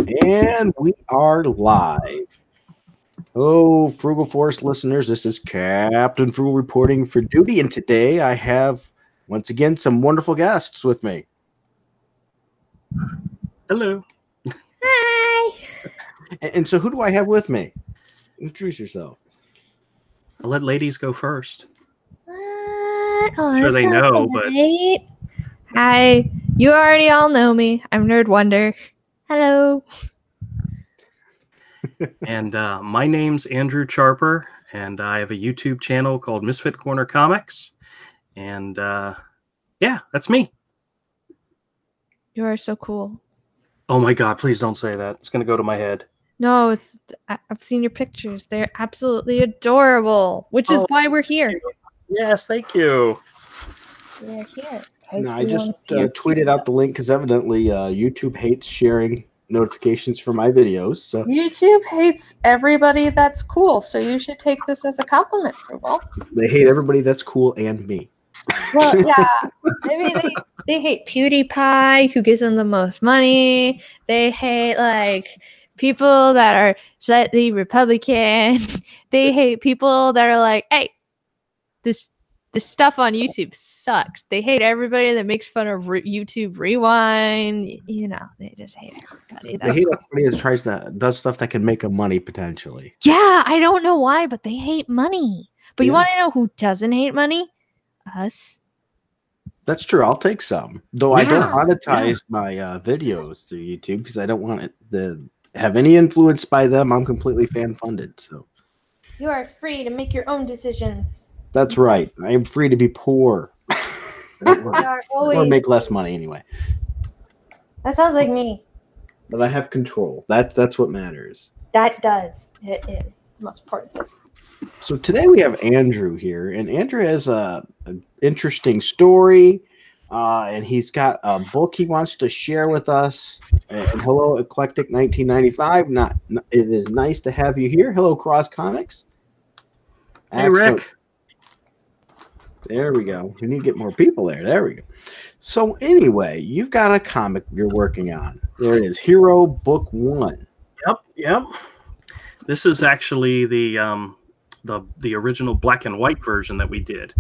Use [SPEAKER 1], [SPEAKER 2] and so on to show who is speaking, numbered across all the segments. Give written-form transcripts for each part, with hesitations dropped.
[SPEAKER 1] And we are live. Hello, Frugal Force listeners. This is Captain Frugal reporting for duty. And today I have, once again, some wonderful guests with me.
[SPEAKER 2] Hello.
[SPEAKER 3] Hi.
[SPEAKER 1] And so who do I have with me? Introduce yourself.
[SPEAKER 2] I'll let ladies go first.
[SPEAKER 3] What? Oh,
[SPEAKER 2] Sure they know,
[SPEAKER 3] but... Hi. You already all know me. I'm Nerd Wonder. Hello.
[SPEAKER 2] And my name's Andrew Chairpar, and I have a YouTube channel called Misfit Corner Comics. And yeah, that's me.
[SPEAKER 3] You are so cool.
[SPEAKER 2] Oh my God, please don't say that. It's going to go to my head.
[SPEAKER 3] No, I've seen your pictures. They're absolutely adorable, which is why we're here.
[SPEAKER 2] Yes, thank you.
[SPEAKER 3] We're here.
[SPEAKER 1] No, I just tweeted out the link because evidently YouTube hates sharing notifications for my videos. So
[SPEAKER 4] YouTube hates everybody that's cool, so you should take this as a compliment, Frugal.
[SPEAKER 1] They hate everybody that's cool and me.
[SPEAKER 3] Well, yeah. Maybe they hate PewDiePie, who gives them the most money. They hate like people that are slightly Republican. They hate people that are like, hey, this stuff on YouTube sucks. They hate everybody that makes fun of YouTube Rewind. You know, they just hate everybody.
[SPEAKER 1] They hate everybody that does stuff that can make them money potentially.
[SPEAKER 3] Yeah, I don't know why, but they hate money. But you want to know who doesn't hate money? Us.
[SPEAKER 1] That's true. I'll take some. Though I don't monetize my videos through YouTube because I don't want it to have any influence by them. I'm completely fan funded. So
[SPEAKER 3] you are free to make your own decisions.
[SPEAKER 1] That's right. I am free to be poor. Or make less money anyway.
[SPEAKER 3] That sounds like me.
[SPEAKER 1] But I have control. That's what matters.
[SPEAKER 3] That does. It is the most important thing.
[SPEAKER 1] So today we have Andrew here, and Andrew has an interesting story, and he's got a book he wants to share with us. And hello, Eclectic 1995. It is nice to have you here. Hello, Cross Comics.
[SPEAKER 2] Hey, Rick.
[SPEAKER 1] There we go. We need to get more people there. There we go. So anyway, you've got a comic you're working on. There it is, Hero Book 1.
[SPEAKER 2] Yep. This is actually the original black and white version that we did.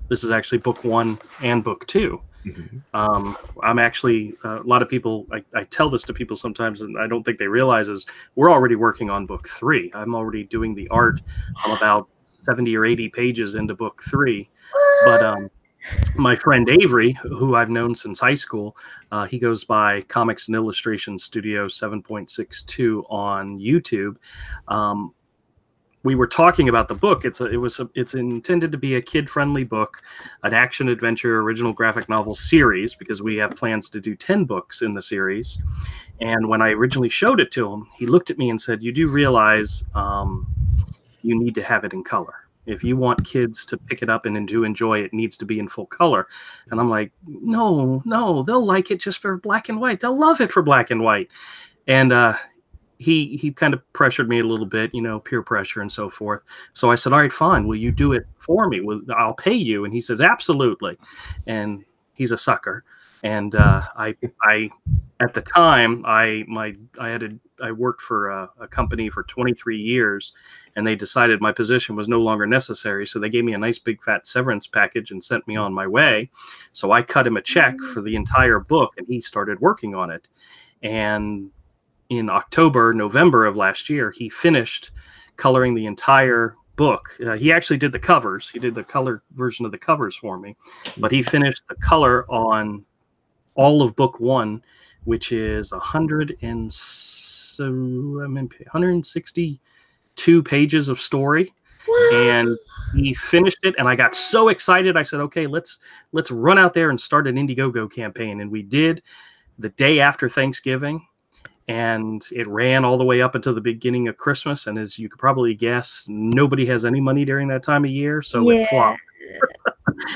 [SPEAKER 2] This is actually book 1 and book 2. Mm-hmm. I'm actually a lot of people. I tell this to people sometimes, and I don't think they realize is we're already working on book 3. I'm already doing the art. I'm about 70 or 80 pages into book 3. But my friend Avery, who I've known since high school, he goes by Comics and Illustration Studio 7.62 on YouTube. We were talking about the book. It's intended to be a kid-friendly book, an action-adventure original graphic novel series, because we have plans to do 10 books in the series. And when I originally showed it to him, he looked at me and said, "You do realize you need to have it in color. If you want kids to pick it up and to enjoy it, it needs to be in full color." And I'm like, no, they'll like it just for black and white. They'll love it for black and white. And he kind of pressured me a little bit, peer pressure and so forth. So I said, all right, fine. Will you do it for me? I'll pay you. And he says, absolutely. And he's a sucker. And I at the time, I worked for a company for 23 years, and they decided my position was no longer necessary. So they gave me a nice big fat severance package and sent me on my way. So I cut him a check for the entire book, and he started working on it. And in November of last year, he finished coloring the entire book. He actually did the covers. He did the color version of the covers for me, but he finished the color on all of book 1, which is 162 pages of story. What? And he finished it, and I got so excited. I said, okay, let's run out there and start an Indiegogo campaign. And we did the day after Thanksgiving. And it ran all the way up until the beginning of Christmas. And as you could probably guess, nobody has any money during that time of year. So it flopped.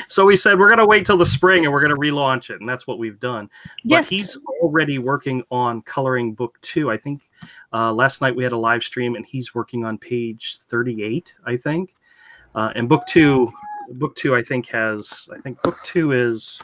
[SPEAKER 2] So we said, we're going to wait till the spring and we're going to relaunch it. And that's what we've done. But he's already working on coloring book 2. I think last night we had a live stream, and he's working on page 38, I think. And book 2, I think book 2 is,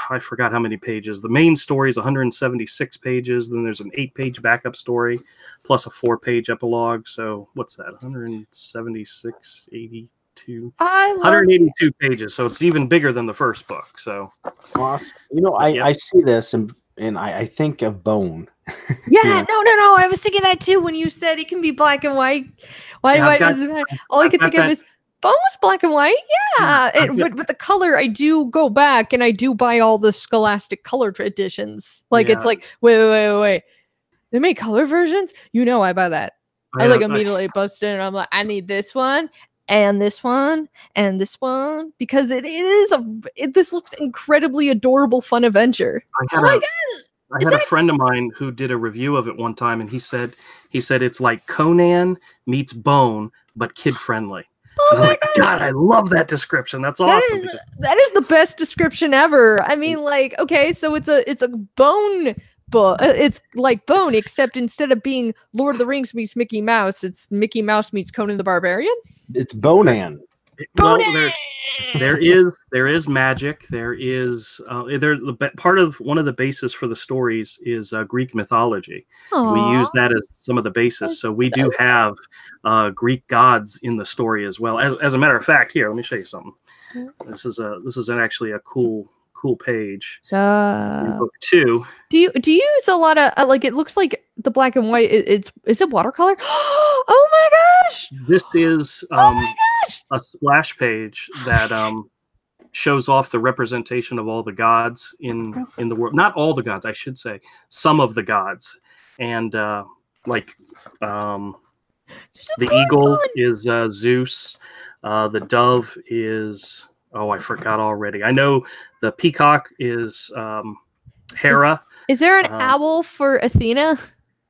[SPEAKER 2] I forgot how many pages. The main story is 176 pages. Then there's an 8-page backup story plus a 4-page epilogue. So what's that? 176, 82,
[SPEAKER 3] I love
[SPEAKER 2] 182 pages. So it's even bigger than the first book. So
[SPEAKER 1] Awesome. You know, I see this and I think of Bone.
[SPEAKER 3] Yeah,
[SPEAKER 1] Yeah.
[SPEAKER 3] no. I was thinking that too when you said it can be black and white. Why
[SPEAKER 2] Yeah, I've got-
[SPEAKER 3] does it matter? All I
[SPEAKER 2] I've
[SPEAKER 3] could
[SPEAKER 2] got
[SPEAKER 3] think of
[SPEAKER 2] that-
[SPEAKER 3] is Bone was black and white. Yeah.
[SPEAKER 2] I've got-
[SPEAKER 3] But with the color, I do go back and I do buy all the Scholastic color editions. Like it's
[SPEAKER 2] Yeah.
[SPEAKER 3] like, wait. They make color versions? You know I buy that. I like immediately bust in and I'm like, I need this one and this one and this one because this looks incredibly adorable fun adventure.
[SPEAKER 2] I had a friend of mine who did a review of it one time, and he said it's like Conan meets Bone, but kid friendly.
[SPEAKER 3] Oh my
[SPEAKER 2] God, I love that description. That's awesome.
[SPEAKER 3] That is the best description ever. I mean, like, okay, so it's a Bone book. It's like Bone, except instead of being Lord of the Rings meets Mickey Mouse, it's Mickey Mouse meets Conan the Barbarian.
[SPEAKER 1] It's Bonan.
[SPEAKER 2] Well, there is magic. There is part of one of the bases for the stories is Greek mythology.
[SPEAKER 3] Aww.
[SPEAKER 2] We use that as some of the basis. So we do have Greek gods in the story as well. As a matter of fact, here, let me show you something. This is actually a cool page in book 2.
[SPEAKER 3] Do you use a lot of like it looks like the black and white is it watercolor? Oh my gosh!
[SPEAKER 2] This is
[SPEAKER 3] Oh my gosh!
[SPEAKER 2] a splash page that shows off the representation of all the gods in the world. Not all the gods, I should say. Some of the gods. And the eagle is Zeus. The dove is I forgot already. I know the peacock is Hera.
[SPEAKER 3] Is there an owl for Athena?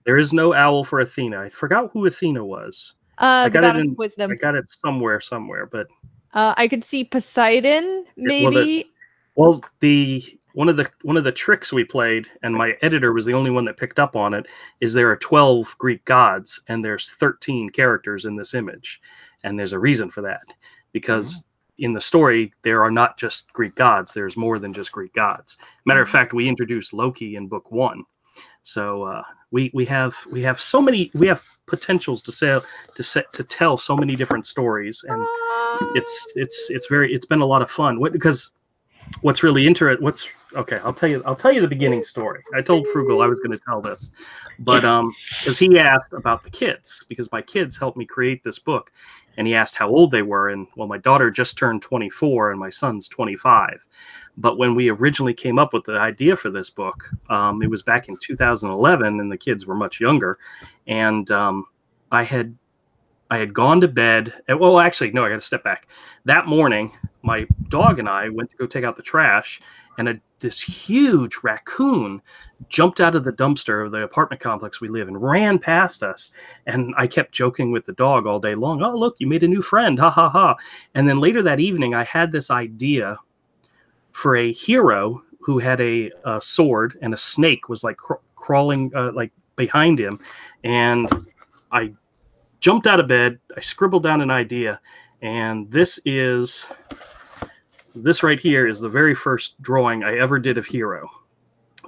[SPEAKER 2] There is no owl for Athena. I forgot who Athena was.
[SPEAKER 3] The goddess of wisdom.
[SPEAKER 2] I got it somewhere, but
[SPEAKER 3] I could see Poseidon, maybe.
[SPEAKER 2] One of the tricks we played, and my editor was the only one that picked up on it, is there are 12 Greek gods, and there's 13 characters in this image, and there's a reason for that, because in the story there are not just Greek gods. There's more than just Greek gods. Matter of fact, we introduced Loki in book 1. So we have potentials to tell so many different stories, and it's been a lot of fun. What's really interesting? I'll tell you the beginning story. I told Frugal I was going to tell this, but because he asked about the kids, because my kids helped me create this book, and he asked how old they were, and well, my daughter just turned 24 and my son's 25. But when we originally came up with the idea for this book, it was back in 2011, and the kids were much younger. And I had gone to bed. Well, actually, no, I got to step back. That morning, my dog and I went to go take out the trash, and this huge raccoon jumped out of the dumpster of the apartment complex we live in, ran past us. And I kept joking with the dog all day long. Oh, look, you made a new friend. Ha, ha, ha. And then later that evening, I had this idea for a hero who had a sword, and a snake was like crawling like behind him. And I jumped out of bed. I scribbled down an idea, and this right here is the very first drawing I ever did of Hero.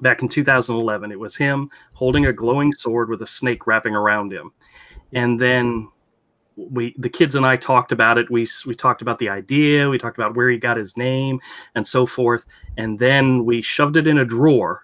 [SPEAKER 2] Back in 2011, it was him holding a glowing sword with a snake wrapping around him. And then the kids and I talked about it. We talked about the idea. We talked about where he got his name and so forth. And then we shoved it in a drawer,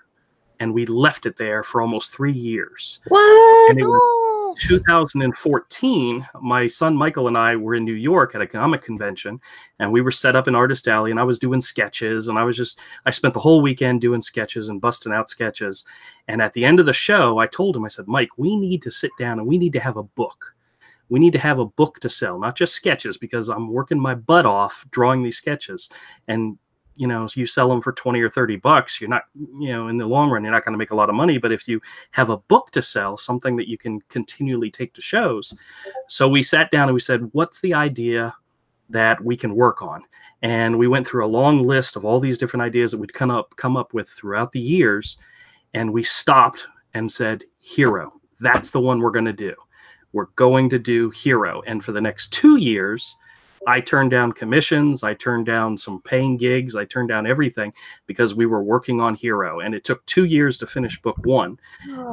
[SPEAKER 2] and we left it there for almost 3 years.
[SPEAKER 3] What?
[SPEAKER 2] And it was 2014. My son Michael and I were in New York at a comic convention, and we were set up in Artist Alley, and I was doing sketches, and I spent the whole weekend doing sketches and busting out sketches. And at the end of the show, I told him, I said, Mike, we need to sit down and we need to have a book. We need to have a book to sell, not just sketches, because I'm working my butt off drawing these sketches. And, you sell them for 20 or 30 bucks, you're not, in the long run, you're not going to make a lot of money. But if you have a book to sell, something that you can continually take to shows. So we sat down and we said, what's the idea that we can work on? And we went through a long list of all these different ideas that we'd come up with throughout the years. And we stopped and said, Hero, that's the one we're going to do. We're going to do Hero. And for the next 2 years, I turned down commissions. I turned down some paying gigs. I turned down everything because we were working on Hero, and it took 2 years to finish book 1.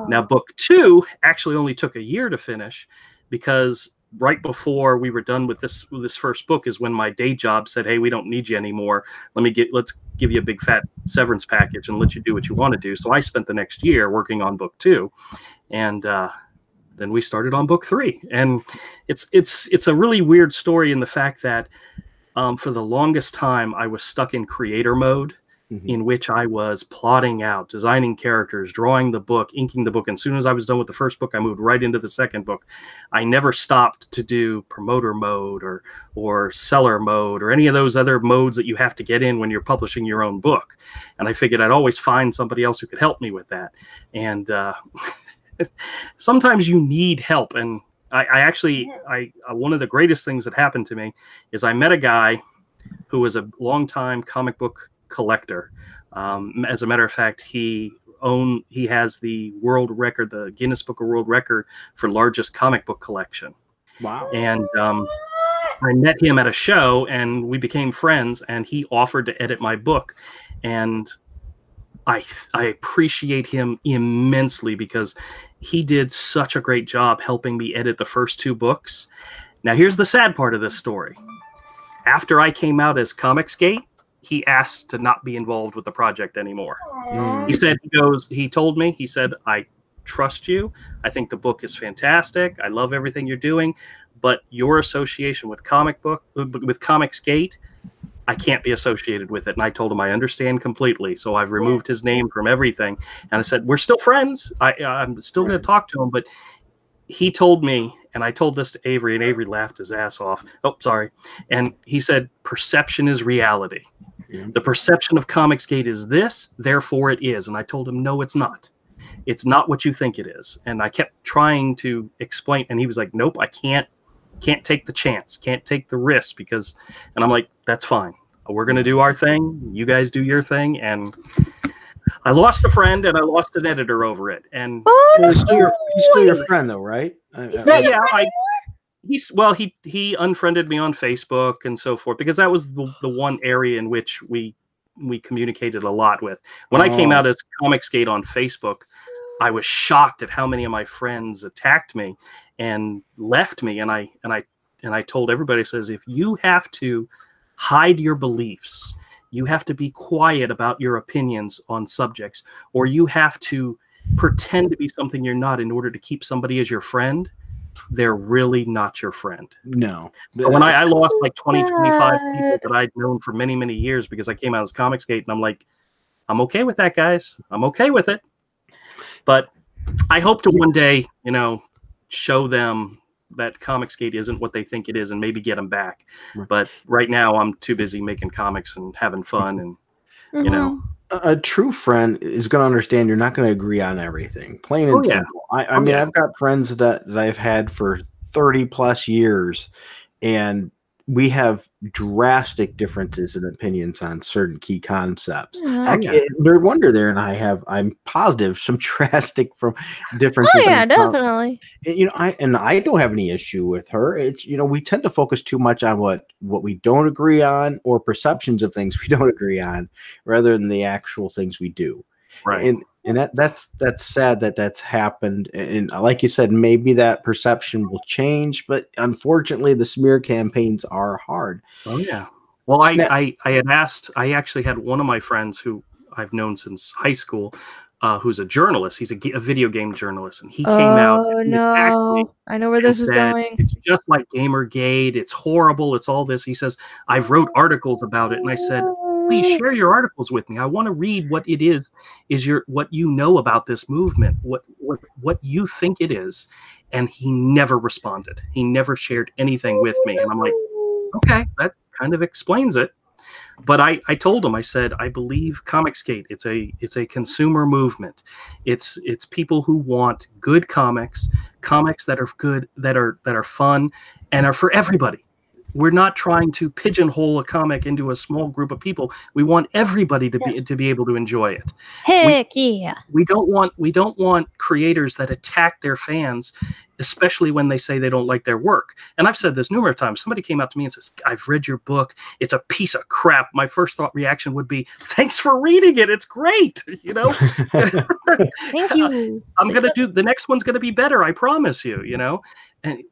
[SPEAKER 2] Now, book 2 actually only took a year to finish because right before we were done with this first book is when my day job said, "Hey, we don't need you anymore. Let's give you a big fat severance package and let you do what you want to do." So I spent the next year working on book 2, and then we started on book 3. And it's a really weird story in the fact that for the longest time I was stuck in creator mode, in which I was plotting out, designing characters, drawing the book, inking the book. And as soon as I was done with the first book, I moved right into the second book. I never stopped to do promoter mode or seller mode or any of those other modes that you have to get in when you're publishing your own book. And I figured I'd always find somebody else who could help me with that. And sometimes you need help. And I one of the greatest things that happened to me is I met a guy who was a longtime comic book collector. As a matter of fact, he has the world record, the Guinness Book of World Record for largest comic book collection.
[SPEAKER 1] Wow.
[SPEAKER 2] And I met him at a show and we became friends, and he offered to edit my book. And I appreciate him immensely because he did such a great job helping me edit the first 2 books. Now, here's the sad part of this story. After I came out as Comicsgate, he asked to not be involved with the project anymore. He said, he told me, he said, "I trust you. I think the book is fantastic. I love everything you're doing, but your association with Comicsgate, I can't be associated with it." And I told him I understand completely. So I've removed his name from everything. And I said, we're still friends. I'm still going to talk to him. But he told me, and I told this to Avery, and Avery laughed his ass off. Oh, sorry. And he said, "Perception is reality. The perception of Comicsgate is this, therefore it is." And I told him, no, it's not. It's not what you think it is. And I kept trying to explain, and he was like, "Nope, I can't take the chance, can't take the risk because," and I'm like, "That's fine. We're going to do our thing. You guys do your thing." And I lost a friend and I lost an editor over it. And
[SPEAKER 1] he's still your friend though, right?
[SPEAKER 2] He unfriended me on Facebook and so forth because that was the one area in which we communicated a lot with. When I came out as Comicsgate on Facebook, I was shocked at how many of my friends attacked me and left me. And I told everybody, I says, if you have to hide your beliefs, you have to be quiet about your opinions on subjects, or you have to pretend to be something you're not in order to keep somebody as your friend, they're really not your friend.
[SPEAKER 1] No.
[SPEAKER 2] So when I lost like 20, 25 people that I'd known for many, many years because I came out as Comicsgate, and I'm like, I'm okay with that, guys. I'm okay with it. But I hope to one day, show them that Comicsgate isn't what they think it is and maybe get them back. Right. But right now I'm too busy making comics and having fun and,
[SPEAKER 1] A true friend is going to understand you're not going to agree on everything. Plain and simple. I mean, I've got friends that I've had for 30 plus years, and we have drastic differences in opinions on certain key concepts. No wonder there and I'm positive some drastic differences.
[SPEAKER 3] Oh yeah, definitely.
[SPEAKER 1] I don't have any issue with her. It's we tend to focus too much on what we don't agree on or perceptions of things we don't agree on, rather than the actual things we do.
[SPEAKER 2] Right.
[SPEAKER 1] And that's sad that's happened. And like you said, maybe that perception will change, but unfortunately the smear campaigns are hard.
[SPEAKER 2] Oh yeah. Well, I actually had one of my friends who I've known since high school, who's a journalist. He's a video game journalist, and he came out.
[SPEAKER 3] Oh no, I know where this is going.
[SPEAKER 2] It's just like Gamergate. It's horrible. It's all this. He says, I've wrote articles about it, and I said, please share your articles with me. I want to read what it is what you know about this movement, what you think it is. And he never responded. He never shared anything with me. And I'm like, okay, that kind of explains it. But I told him, I said, I believe Comicsgate. It's a consumer movement. It's people who want good comics that are good, that are fun, and are for everybody. We're not trying to pigeonhole a comic into a small group of people. We want everybody to be able to enjoy it.
[SPEAKER 3] Heck yeah.
[SPEAKER 2] We don't want creators that attack their fans especially when they say they don't like their work. And I've said this numerous times. Somebody came out to me and says, I've read your book. It's a piece of crap. My first thought reaction would be, thanks for reading it. It's great. You know,
[SPEAKER 3] Thank you.
[SPEAKER 2] I'm going to do, the next one's going to be better. I promise you, you know, and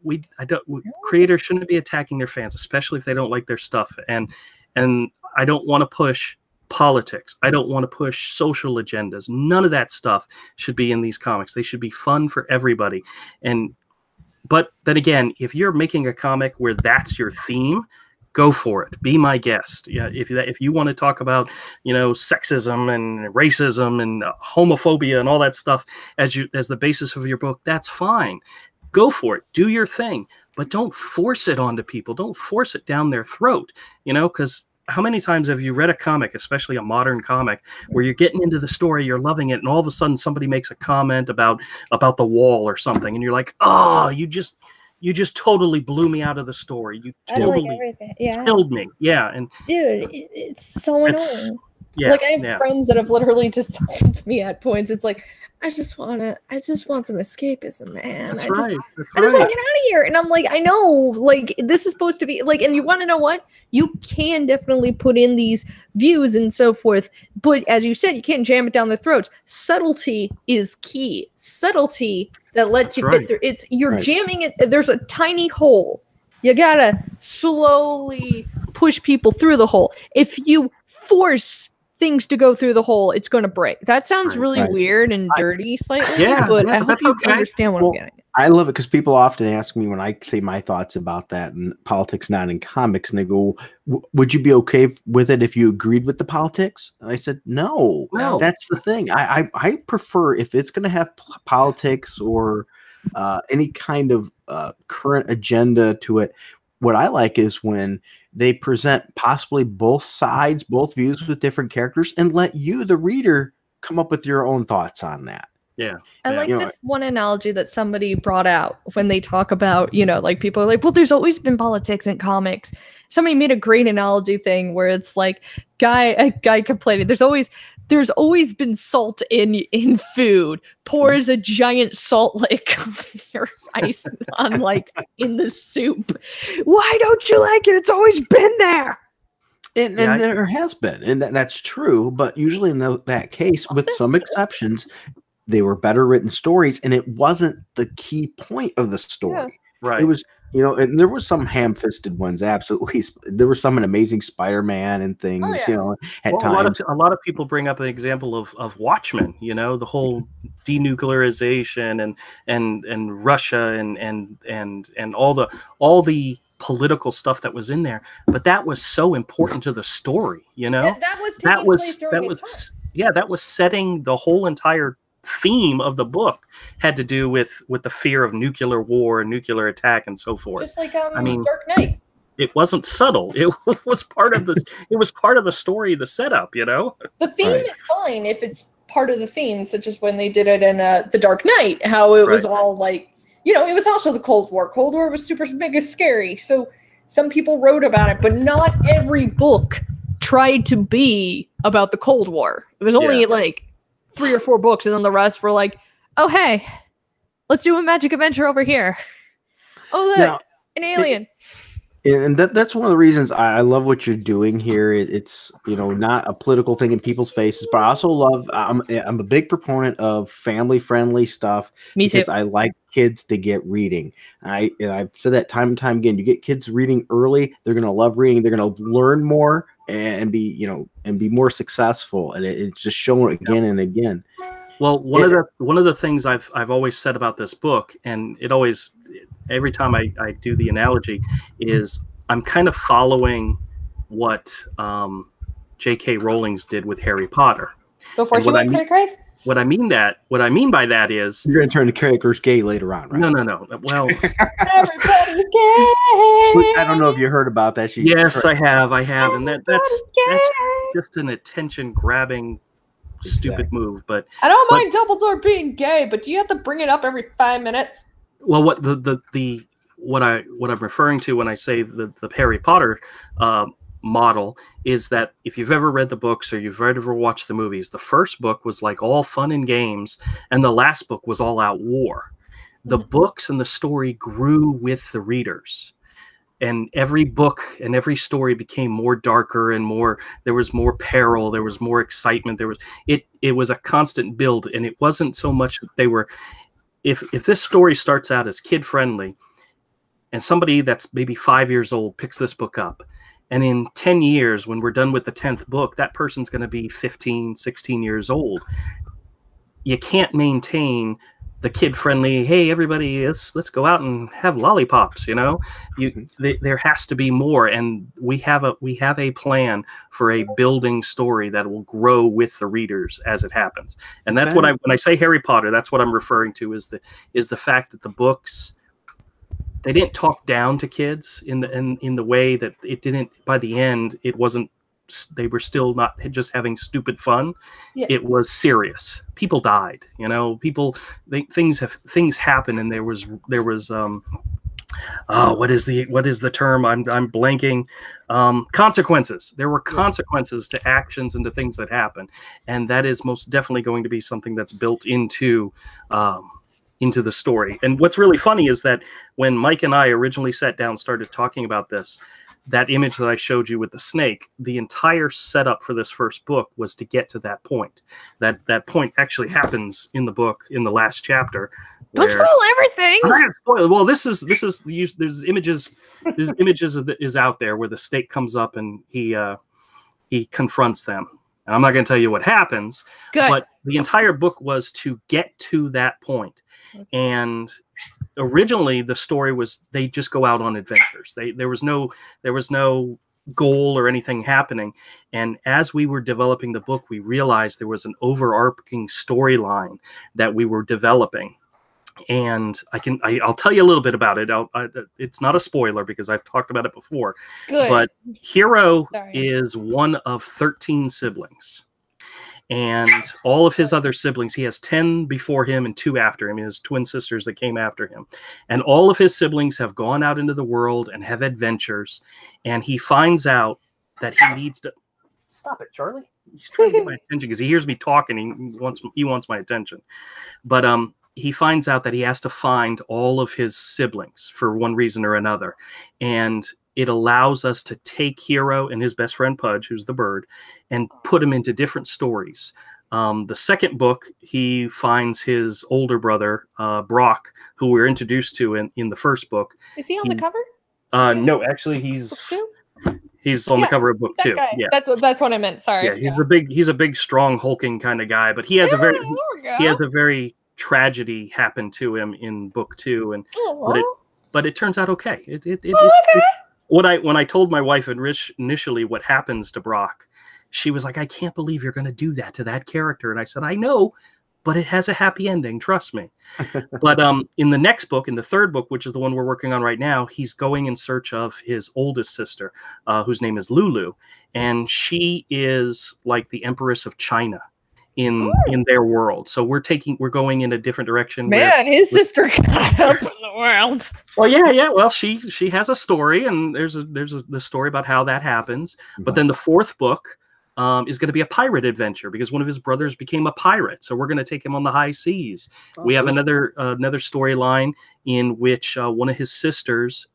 [SPEAKER 2] creators shouldn't be attacking their fans, especially if they don't like their stuff. And I don't want to push politics. I don't want to push social agendas. None of that stuff should be in these comics. They should be fun for everybody. But then again, if you're making a comic where that's your theme, go for it. Be my guest. Yeah, if you want to talk about, you know, sexism and racism and homophobia and all that stuff as the basis of your book, that's fine. Go for it. Do your thing, but don't force it onto people. Don't force it down their throat. You know, because how many times have you read a comic, especially a modern comic, where you're getting into the story, you're loving it, and all of a sudden somebody makes a comment about the wall or something, and you're like, oh, you just totally blew me out of the story. You totally killed me. Yeah, and
[SPEAKER 3] dude, it's so annoying.
[SPEAKER 2] Yeah,
[SPEAKER 4] like I have friends that have literally just told me at points, it's like, I just want some escapism, man.
[SPEAKER 2] That's
[SPEAKER 4] I
[SPEAKER 2] right.
[SPEAKER 4] just want to get out of here. And I'm like, I know, like, this is supposed to be like, and you want to know what? You can definitely put in these views and so forth, but as you said, you can't jam it down their throats. Subtlety is key. Subtlety that lets you fit through. You're jamming it. There's a tiny hole. You gotta slowly push people through the hole. If you force things to go through the hole, it's going to break. That sounds really weird and dirty slightly, but I hope you understand what I'm getting at.
[SPEAKER 1] I love it because people often ask me when I say my thoughts about that and politics not in comics, and they go, would you be okay with it if you agreed with the politics? And I said, no, that's the thing. I prefer, if it's going to have politics or any kind of current agenda to it, what I like is when they present possibly both sides, both views with different characters, and let you, the reader, come up with your own thoughts on that.
[SPEAKER 2] Yeah.
[SPEAKER 4] I like this one analogy that somebody brought out when they talk about, you know, like people are like, well, there's always been politics in comics. Somebody made a great analogy thing where it's like a guy complaining, there's always been salt in food, pours a giant salt lick on your ice on like in the soup. Why don't you like it? It's always been there.
[SPEAKER 1] And there has been, and that's true. But usually in that case, with some exceptions, they were better written stories, and it wasn't the key point of the story.
[SPEAKER 2] Yeah. Right.
[SPEAKER 1] It was, you know, and there were some ham-fisted ones. Absolutely, there were some Amazing Spider-Man and things. You know, at times.
[SPEAKER 2] A lot of people bring up an example of Watchmen. You know, the whole denuclearization and Russia and all the political stuff that was in there, but that was so important to the story. You know, that was setting the whole entire theme of the book had to do with the fear of nuclear war and nuclear attack and so forth.
[SPEAKER 4] Just like Dark Knight.
[SPEAKER 2] It wasn't subtle. It was part of the story, the setup, you know.
[SPEAKER 4] The theme is fine if it's part of the theme, such as when they did it in The Dark Knight, how it was all like, you know, it was also the Cold War. Cold War was super mega scary. So some people wrote about it, but not every book tried to be about the Cold War. It was only like 3 or 4 books, and then the rest were like, oh, hey, let's do a magic adventure over here. Oh, look, an alien.
[SPEAKER 1] And that's one of the reasons I love what you're doing here. It's, you know, not a political thing in people's faces, but I also love, I'm a big proponent of family-friendly stuff.
[SPEAKER 3] Me too.
[SPEAKER 1] Because I like kids to get reading. I've said that time and time again. You get kids reading early, they're going to love reading. They're going to learn more and be more successful. And it's just shown again and again.
[SPEAKER 2] Well, one of the things I've always said about this book, and it always, every time I do the analogy, is I'm kind of following what J.K. Rowling's did with Harry Potter.
[SPEAKER 4] Before she went cray-cray?
[SPEAKER 2] What I mean by that is
[SPEAKER 1] you're going to turn the characters gay later on, right?
[SPEAKER 2] No. Well,
[SPEAKER 4] everybody's gay.
[SPEAKER 1] I don't know if you heard about that.
[SPEAKER 2] Yes, I have, and that's just an attention-grabbing, stupid move. But
[SPEAKER 4] I don't mind Dumbledore being gay, but do you have to bring it up every 5 minutes?
[SPEAKER 2] Well, what I'm referring to when I say the Harry Potter model is that if you've ever read the books or you've ever watched the movies, the first book was like all fun and games, and the last book was all out war. the books and the story grew with the readers. And every book and every story became more darker and more, there was more peril, there was more excitement, it was a constant build. And it wasn't so much that they were, if this story starts out as kid friendly and somebody that's maybe 5 years old picks this book up, and in 10 years, when we're done with the 10th book, that person's going to be 15, 16 years old. You can't maintain the kid-friendly, hey, everybody, let's go out and have lollipops, you know? There has to be more, and we have a plan for a building story that will grow with the readers as it happens. And that's when I say Harry Potter, that's what I'm referring to, is the fact that the books, they didn't talk down to kids in the way that it didn't. By the end, it wasn't. They were still not just having stupid fun. Yeah. It was serious. People died. You know, things happen, and there was what is the term? I'm blanking. Consequences. There were consequences to actions and to things that happen, and that is most definitely going to be something that's built into the story. And what's really funny is that when Mike and I originally sat down and started talking about this, that image that I showed you with the snake, the entire setup for this first book was to get to that point. That point actually happens in the book in the last chapter.
[SPEAKER 4] Don't spoil everything.
[SPEAKER 2] Well, this is there's images is out there where the snake comes up and he confronts them. And I'm not going to tell you what happens. Good. But the entire book was to get to that point. And originally the story was they just go out on adventures. There was no goal or anything happening. And as we were developing the book, we realized there was an overarching storyline that we were developing. And I'll tell you a little bit about it. It's not a spoiler because I've talked about it before. Good. But Hero is one of 13 siblings. And all of his other siblings, he has 10 before him and 2 after him, his twin sisters that came after him. And all of his siblings have gone out into the world and have adventures. And he finds out that he needs to... Stop it, Charlie. He's trying to get my attention because he hears me talking. He wants my attention. But he finds out that he has to find all of his siblings for one reason or another. And it allows us to take Hero and his best friend Pudge, who's the bird, and put him into different stories. The second book, he finds his older brother, Brock, who we're introduced to in the first book.
[SPEAKER 4] Is he on the cover?
[SPEAKER 2] No, actually, he's on the cover of book 2.
[SPEAKER 4] Guy. Yeah, that's what I meant. Sorry.
[SPEAKER 2] Yeah, he's a big, strong, hulking kind of guy, but he has a very tragedy happen to him in book 2, but it turns out okay. When I told my wife initially what happens to Brock, she was like, I can't believe you're going to do that to that character. And I said, I know, but it has a happy ending. Trust me. But in the next book, in the third book, which is the one we're working on right now, he's going in search of his oldest sister, whose name is Lulu. And she is like the Empress of China in their world. So we're going in a different direction.
[SPEAKER 4] Man, his sister got up in the world.
[SPEAKER 2] Well, yeah. Well, she has a story, and there's the story about how that happens. But then the fourth book is going to be a pirate adventure because one of his brothers became a pirate. So we're going to take him on the high seas. We have another storyline in which one of his sisters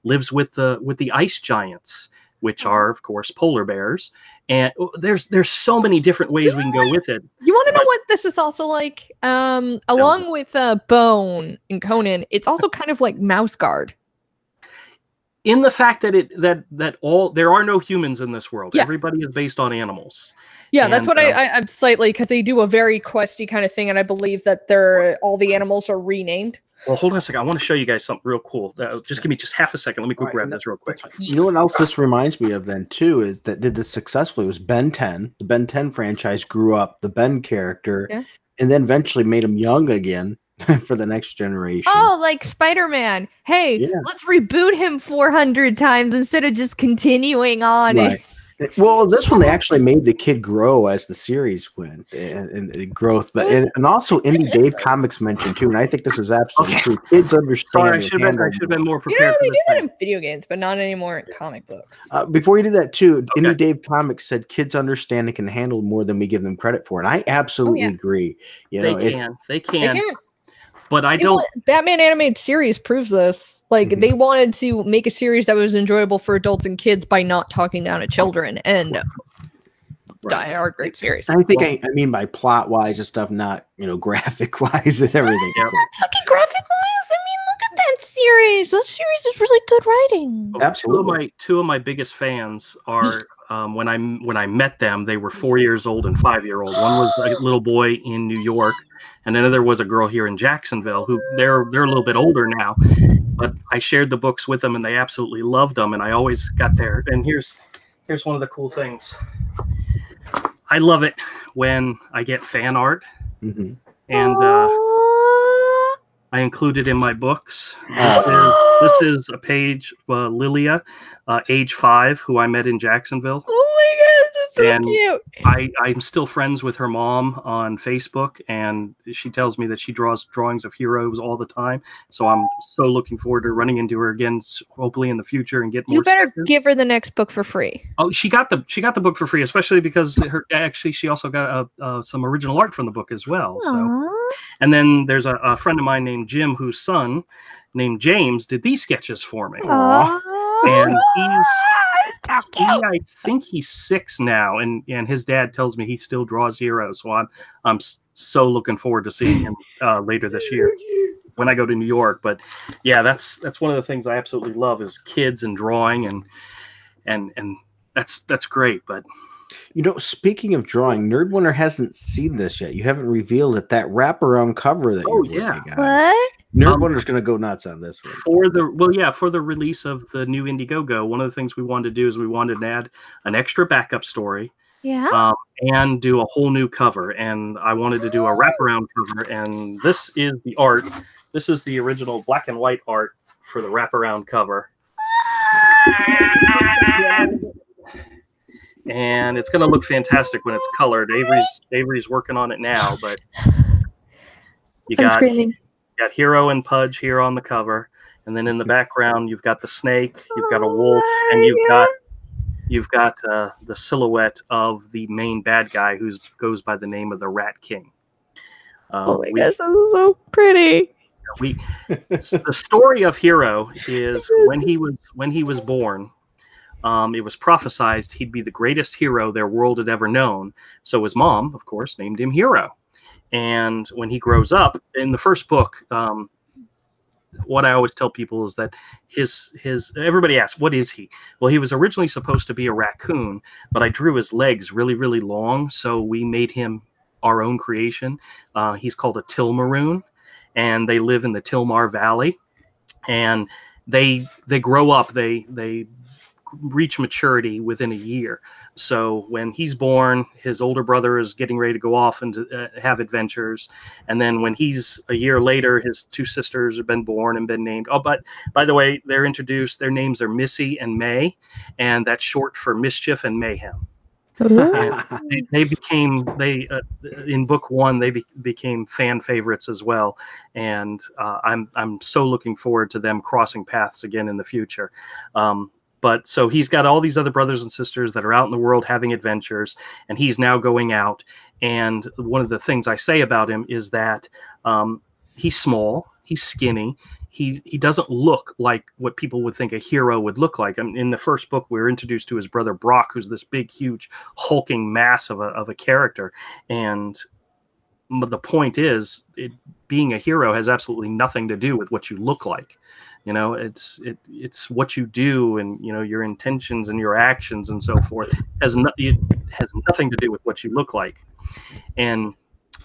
[SPEAKER 2] lives with the ice giants, which are, of course, polar bears. And there's so many different ways we can go with it.
[SPEAKER 4] You want to know what this is also like? Along with Bone and Conan, it's also kind of like Mouse Guard.
[SPEAKER 2] In the fact that there are no humans in this world. Yeah. Everybody is based on animals.
[SPEAKER 4] Yeah, that's what I'm slightly, because they do a very questy kind of thing, and I believe that all the animals are renamed.
[SPEAKER 2] Well, hold on a second. I want to show you guys something real cool. Just give me just half a second. Let me go grab this real quick.
[SPEAKER 1] You know what else this reminds me of then, too, is that did this successfully was Ben 10. The Ben 10 franchise grew up the Ben character and then eventually made him young again for the next generation.
[SPEAKER 4] Oh, like Spider-Man. Hey, let's reboot him 400 times instead of just continuing on.
[SPEAKER 1] Right. Well, this one they actually made the kid grow as the series went and growth, but and also Indie Dave Comics mentioned too, and I think this is absolutely true. Kids understand.
[SPEAKER 2] Sorry, I should have been more prepared.
[SPEAKER 4] They do that in video games, but not anymore in comic books.
[SPEAKER 1] Before you do that too, Indie Dave Comics said kids understand and can handle more than we give them credit for, and I absolutely agree.
[SPEAKER 2] They can. But I don't.
[SPEAKER 4] Batman animated series proves this. Like they wanted to make a series that was enjoyable for adults and kids by not talking down to children, and Die Hard, great series.
[SPEAKER 1] I think I mean by plot wise and stuff, not graphic wise and everything.
[SPEAKER 4] I'm not talking graphic wise. I mean, look at that series. That series is really good writing.
[SPEAKER 1] Absolutely.
[SPEAKER 2] Two of my biggest fans are when I met them, they were 4-year-old and 5-year-old. One was a little boy in New York, and another was a girl here in Jacksonville. Who they're a little bit older now, but I shared the books with them, and they absolutely loved them. And I always got there. And here's one of the cool things. I love it when I get fan art, and I include it in my books. This is a page, Lilia, age 5, who I met in Jacksonville.
[SPEAKER 4] Oh my gosh, that's so cute.
[SPEAKER 2] I'm still friends with her mom on Facebook, and she tells me that she draws drawings of heroes all the time. So I'm so looking forward to running into her again, hopefully in the future, and get more.
[SPEAKER 4] You better give her the next book for free.
[SPEAKER 2] Oh, she got the book for free, especially because she also got some original art from the book as well. So, and then there's a friend of mine named Jim, whose son named James did these sketches for me. And I think he's 6 now, and his dad tells me he still draws heroes. So I'm so looking forward to seeing him later this year when I go to New York. But yeah, that's one of the things I absolutely love is kids and drawing, and that's great. But
[SPEAKER 1] speaking of drawing, Nerd Wonder hasn't seen this yet. You haven't revealed it. That wraparound cover that you're working on.
[SPEAKER 3] What?
[SPEAKER 1] Nerd Wonder's going to go nuts on this one.
[SPEAKER 2] For the release of the new Indiegogo, one of the things we wanted to do is we wanted to add an extra backup story.
[SPEAKER 3] Yeah.
[SPEAKER 2] And do a whole new cover. And I wanted to do a wraparound cover. And this is the art. This is the original black and white art for the wraparound cover. And it's going to look fantastic when it's colored. Avery's working on it now, but you got Hero and Pudge here on the cover, and then in the background you've got the snake, you've got a wolf, and you've got the silhouette of the main bad guy who goes by the name of the Rat King.
[SPEAKER 3] Oh my gosh, this is so pretty.
[SPEAKER 2] The story of Hero is when he was born. It was prophesized he'd be the greatest hero their world had ever known. So his mom, of course, named him Hero. And when he grows up, in the first book, what I always tell people is that everybody asks, what is he? Well, he was originally supposed to be a raccoon, but I drew his legs really, really long, so we made him our own creation. He's called a Tilmaroon, and they live in the Tilmar Valley. And they grow up, they reach maturity within a year. So when he's born, his older brother is getting ready to go off and have adventures. And then when he's a year later, his 2 sisters have been born and been named. Oh, but by the way, they're introduced. Their names are Missy and May, and that's short for mischief and mayhem. They became in book 1 they became fan favorites as well, and I'm so looking forward to them crossing paths again in the future. But so he's got all these other brothers and sisters that are out in the world having adventures, and he's now going out. And one of the things I say about him is that he's small, he's skinny, he doesn't look like what people would think a hero would look like. I mean, in the first book, we were introduced to his brother Brock, who's this big, huge, hulking mass of a character. And the point is, being a hero has absolutely nothing to do with what you look like. It's what you do, and your intentions and your actions and so forth it has nothing to do with what you look like. And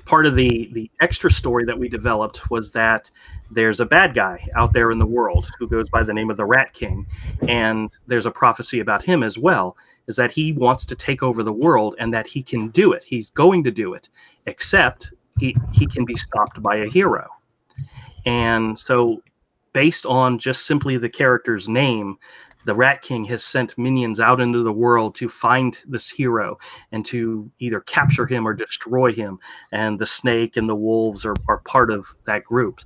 [SPEAKER 2] part of the extra story that we developed was that there's a bad guy out there in the world who goes by the name of the Rat King, and there's a prophecy about him as well, is that he wants to take over the world and that he can do it. He's going to do it, except he can be stopped by a hero. And so based on just simply the character's name, the Rat King has sent minions out into the world to find this hero and to either capture him or destroy him. And the snake and the wolves are part of that group.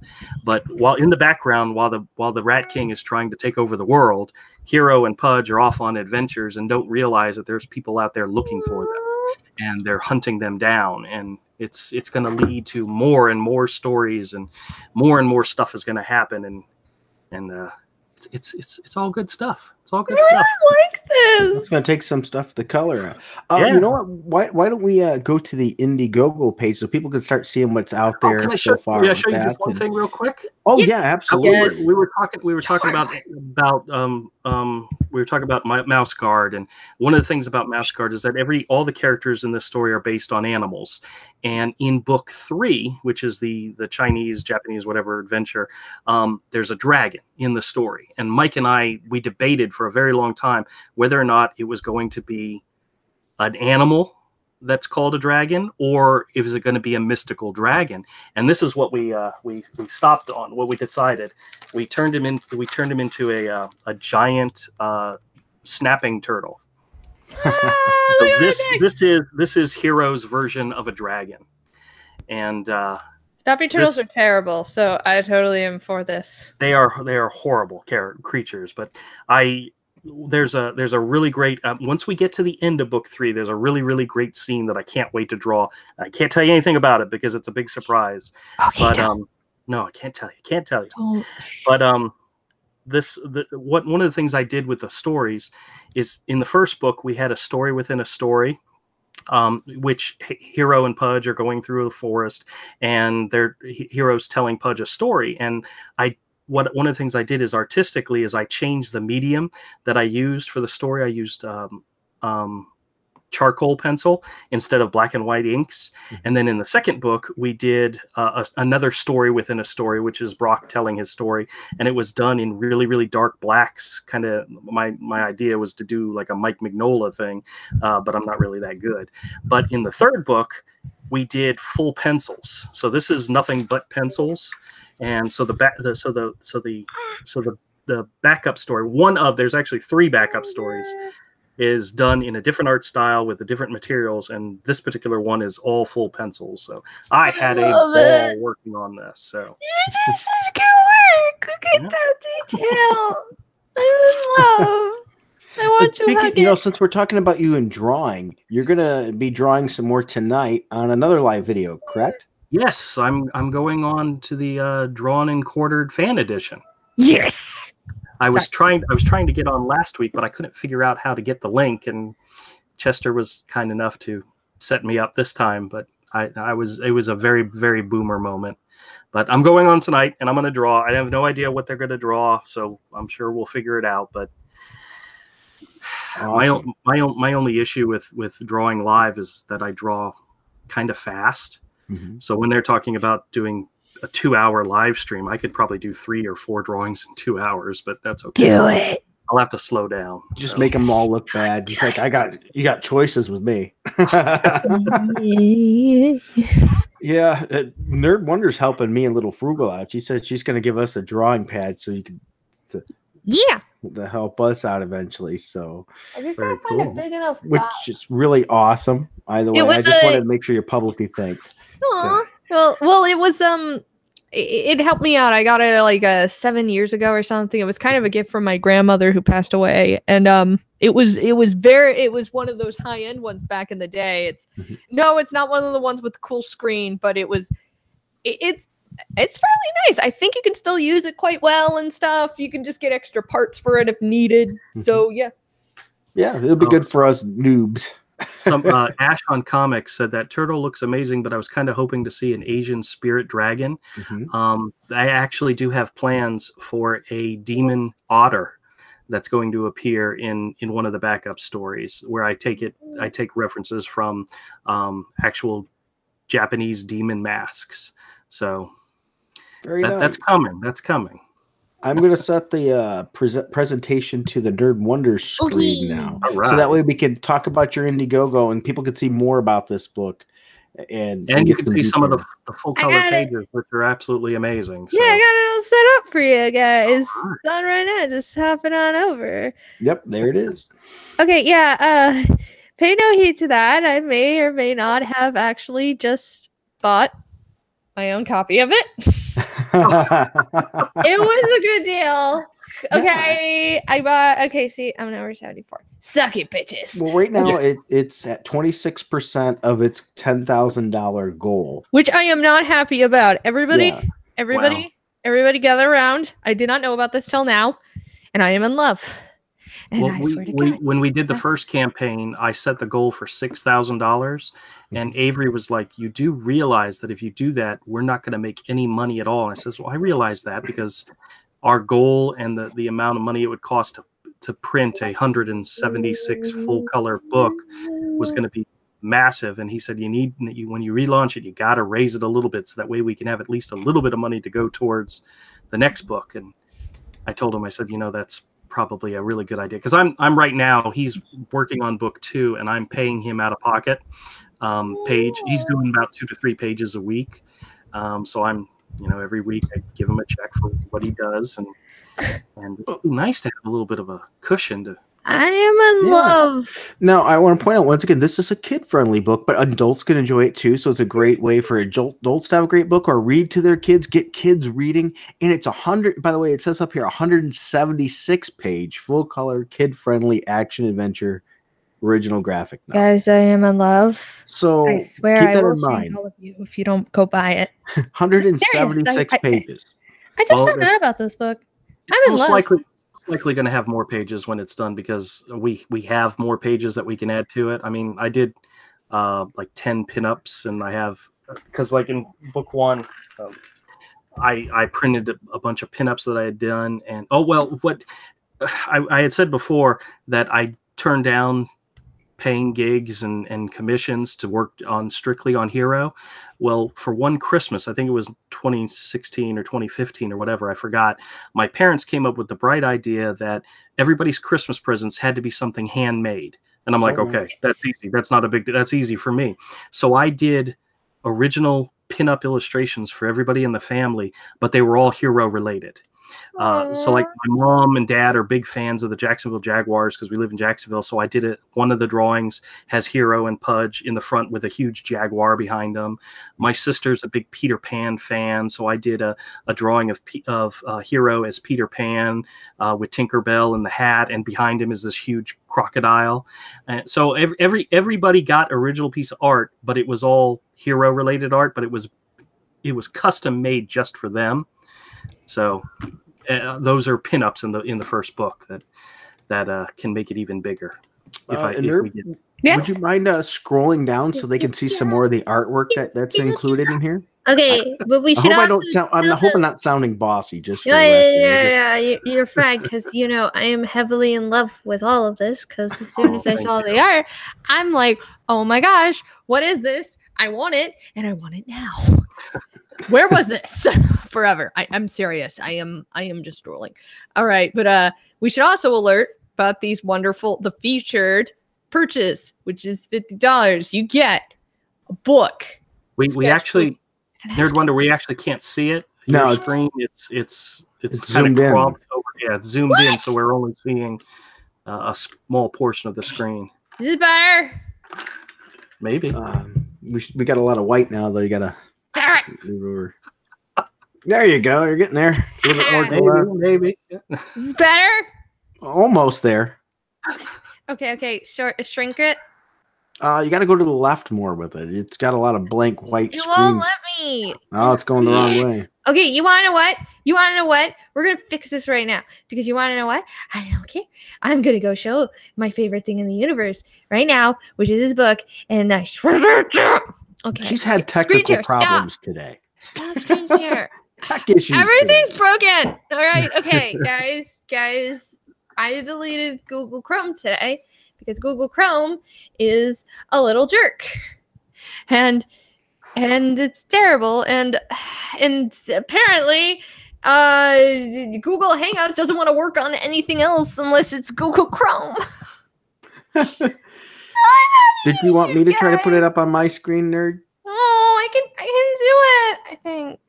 [SPEAKER 2] But while in the background, while the Rat King is trying to take over the world, Hero and Pudge are off on adventures and don't realize that there's people out there looking for them, and they're hunting them down. And It's going to lead to more and more stories, and more stuff is going to happen, and it's all good stuff. It's all good stuff.
[SPEAKER 3] I like this.
[SPEAKER 1] It's gonna take some stuff to color out.
[SPEAKER 2] Yeah.
[SPEAKER 1] You know what? Why don't we go to the Indiegogo page so people can start seeing what's out there so far?
[SPEAKER 2] Can I show you just one thing real quick?
[SPEAKER 1] Oh yeah, absolutely.
[SPEAKER 3] Yes.
[SPEAKER 2] We were talking about Mouse Guard, and one of the things about Mouse Guard is that all the characters in this story are based on animals. And in book 3, which is the Chinese, Japanese, whatever adventure, there's a dragon in the story. And Mike and we debated for a very long time whether or not it was going to be an animal that's called a dragon, or is it going to be a mystical dragon? And this is what we stopped on. What we decided, we turned him into a giant snapping turtle. So this is Hero's version of a dragon, and
[SPEAKER 3] Snapping turtles are terrible, so I totally am for this.
[SPEAKER 2] They are horrible creatures, but there's a really great once we get to the end of book 3, there's a really great scene that I can't wait to draw. I can't tell you anything about it because it's a big surprise.
[SPEAKER 3] Okay,
[SPEAKER 2] but no, I can't tell you.
[SPEAKER 3] Don't.
[SPEAKER 2] But one of the things I did with the stories is, in the first book we had a story within a story, which Hero and Pudge are going through the forest, and Hero's telling Pudge a story. And one of the things I did is artistically is I changed the medium that I used for the story. I used charcoal pencil instead of black and white inks. And then in the second book, we did another story within a story, which is Brock telling his story. And it was done in really dark blacks. Kind of my idea was to do like a Mike Mignola thing, but I'm not really that good. But in the third book, we did full pencils. So this is nothing but pencils. And so the backup story, there's actually 3 backup stories, is done in a different art style with the different materials, and this particular one is all full pencils. So I had a ball working on this. So
[SPEAKER 3] You did such good work. Look at that detail. I want to hug it.
[SPEAKER 1] Since we're talking about you and drawing, you're gonna be drawing some more tonight on another live video, correct?
[SPEAKER 2] Yes, I'm going on to the drawn and quartered fan edition.
[SPEAKER 3] Yes.
[SPEAKER 2] I was trying to get on last week, but I couldn't figure out how to get the link, and Chester was kind enough to set me up this time. But it was a very, very boomer moment. But I'm going on tonight, and I'm going to draw. I have no idea what they're going to draw, so I'm sure we'll figure it out. But awesome. my only issue with drawing live is that I draw kind of fast. Mm-hmm. So when they're talking about doing a 2-hour live stream, I could probably do 3 or 4 drawings in 2 hours, but that's okay.
[SPEAKER 3] Do it.
[SPEAKER 2] I'll have to slow down.
[SPEAKER 1] Just make them all look bad. Just like you got choices with me. Yeah, Nerd Wonder's helping me and Little Frugal out. She said she's going to give us a drawing pad so you can to help us out eventually. So
[SPEAKER 3] I just gotta find a big enough
[SPEAKER 1] which
[SPEAKER 3] box.
[SPEAKER 1] is really awesome. Either way, I just wanted to make sure you're publicly thanked.
[SPEAKER 4] Aww. So. Well, it was it helped me out. I got it like 7 years ago or something. It was kind of a gift from my grandmother who passed away, and it was one of those high end ones back in the day. It's not one of the ones with the cool screen, but it's fairly nice. I think you can still use it quite well and stuff. You can just get extra parts for it if needed. So yeah,
[SPEAKER 1] it'll be good for us noobs.
[SPEAKER 2] Some Ash on Comics said that turtle looks amazing, but I was kind of hoping to see an Asian spirit dragon. I actually do have plans for a demon otter that's going to appear in one of the backup stories, where I take references from actual Japanese demon masks. So
[SPEAKER 1] nice.
[SPEAKER 2] That's coming. That's coming.
[SPEAKER 1] I'm going to set the presentation to the Nerd Wonders screen now.
[SPEAKER 2] All right.
[SPEAKER 1] So that way we can talk about your Indiegogo and people can see more about this book. And
[SPEAKER 2] you can see some of the full color pages, which are absolutely amazing. So.
[SPEAKER 3] Yeah, I got it all set up for you guys. It's on right now. Just hop it on over.
[SPEAKER 1] Yep, there it is.
[SPEAKER 3] Okay, yeah. Pay no heed to that. I may or may not have actually just bought my own copy of it.
[SPEAKER 4] It was a good deal. Okay, I bought. Okay, see, I'm number 74. Suck it, bitches.
[SPEAKER 1] Well, right now it's at 26% of its $10,000 goal.
[SPEAKER 4] Which I am not happy about. Everybody,
[SPEAKER 1] Yeah.
[SPEAKER 4] everybody, gather around. I did not know about this till now, and I am in love. And
[SPEAKER 2] Well,
[SPEAKER 4] I swear to God,
[SPEAKER 2] when we did the first campaign, I set the goal for $6,000, and Avery was like, "You do realize that if you do that, we're not going to make any money at all." And I says, "Well, I realize that because our goal and the amount of money it would cost to print a 176 full color book was going to be massive." And he said, when you relaunch it, you got to raise it a little bit so that way we can have at least a little bit of money to go towards the next book. And I told him, I said, that's probably a really good idea, because I'm right now, he's working on book 2 and I'm paying him out of pocket he's doing about 2 to 3 pages a week, so I'm every week I give him a check for what he does, and it's nice to have a little bit of a cushion to.
[SPEAKER 4] I am in love.
[SPEAKER 1] Now, I want to point out once again, this is a kid-friendly book, but adults can enjoy it too. So it's a great way for adults to have a great book or read to their kids, get kids reading. And it's 100. By the way, it says up here 176-page, full-color, kid-friendly action adventure, original graphic novel.
[SPEAKER 4] Guys, I am in love.
[SPEAKER 1] So
[SPEAKER 4] I swear
[SPEAKER 1] keep
[SPEAKER 4] I
[SPEAKER 1] that
[SPEAKER 4] will
[SPEAKER 1] in mind.
[SPEAKER 4] shank all of you if you don't go buy it.
[SPEAKER 1] 176 pages.
[SPEAKER 4] I just found out about this book. I'm in love.
[SPEAKER 2] Likely going to have more pages when it's done, because we have more pages that we can add to it. I mean, I did like 10 pinups, and I have, because like in book 1, I printed a bunch of pinups that I had done, and what I had said before, that I turned down paying gigs and commissions to work on strictly on Hero. Well, for one Christmas, I think it was 2016 or 2015 or whatever, I forgot, my parents came up with the bright idea that everybody's Christmas presents had to be something handmade. And I'm like, okay, that's easy. That's easy for me. So I did original pinup illustrations for everybody in the family, but they were all Hero related. So like my mom and dad are big fans of the Jacksonville Jaguars because we live in Jacksonville. So I did it. One of the drawings has Hero and Pudge in the front with a huge Jaguar behind them. My sister's a big Peter Pan fan. So I did a drawing of Hero as Peter Pan with Tinkerbell in the hat. And behind him is this huge crocodile. And so everybody got original piece of art, but it was all Hero related art, but it was custom made just for them. So those are pinups in the first book that can make it even bigger. Would
[SPEAKER 1] you mind scrolling down so they can see some more of the artwork that's included in here?
[SPEAKER 4] Okay, but we should.
[SPEAKER 1] I hope I'm not sounding bossy. Just
[SPEAKER 4] yeah. You're fine, because I am heavily in love with all of this. Because as soon as I saw the art, I'm like, oh my gosh, what is this? I want it, and I want it now. Where was this? Forever. I'm serious. I am just drooling. All right, but we should also alert about the featured purchase, which is $50. You get a book.
[SPEAKER 2] We actually, Nerd Wonder, we actually can't see it.
[SPEAKER 1] No,
[SPEAKER 2] screen. It's
[SPEAKER 1] zoomed in.
[SPEAKER 2] Over. Yeah, it's zoomed in, so we're only seeing a small portion of the screen.
[SPEAKER 4] Is it better?
[SPEAKER 2] Maybe.
[SPEAKER 1] We got a lot of white now, though. You gotta. There you go. You're getting there. A little bit more.
[SPEAKER 2] Maybe.
[SPEAKER 4] Yeah. Is it better?
[SPEAKER 1] Almost there.
[SPEAKER 4] Okay. Shrink it.
[SPEAKER 1] You got to go to the left more with it. It's got a lot of blank white screen.
[SPEAKER 4] It won't let me.
[SPEAKER 1] Oh, it's going the wrong way.
[SPEAKER 4] Okay, you want to know what? We're going to fix this right now. Because you want to know what? I don't care. I'm going to go show my favorite thing in the universe right now, which is this book. And I okay.
[SPEAKER 1] She's had technical problems today.
[SPEAKER 4] Stop screen share.
[SPEAKER 1] Tech issues.
[SPEAKER 4] Everything's broken. All right. Okay, guys. I deleted Google Chrome today because Google Chrome is a little jerk. And it's terrible. And apparently Google Hangouts doesn't want to work on anything else unless it's Google Chrome.
[SPEAKER 1] Did you want me to try to put it up on my screen, nerd?
[SPEAKER 4] Oh, I can do it. I think.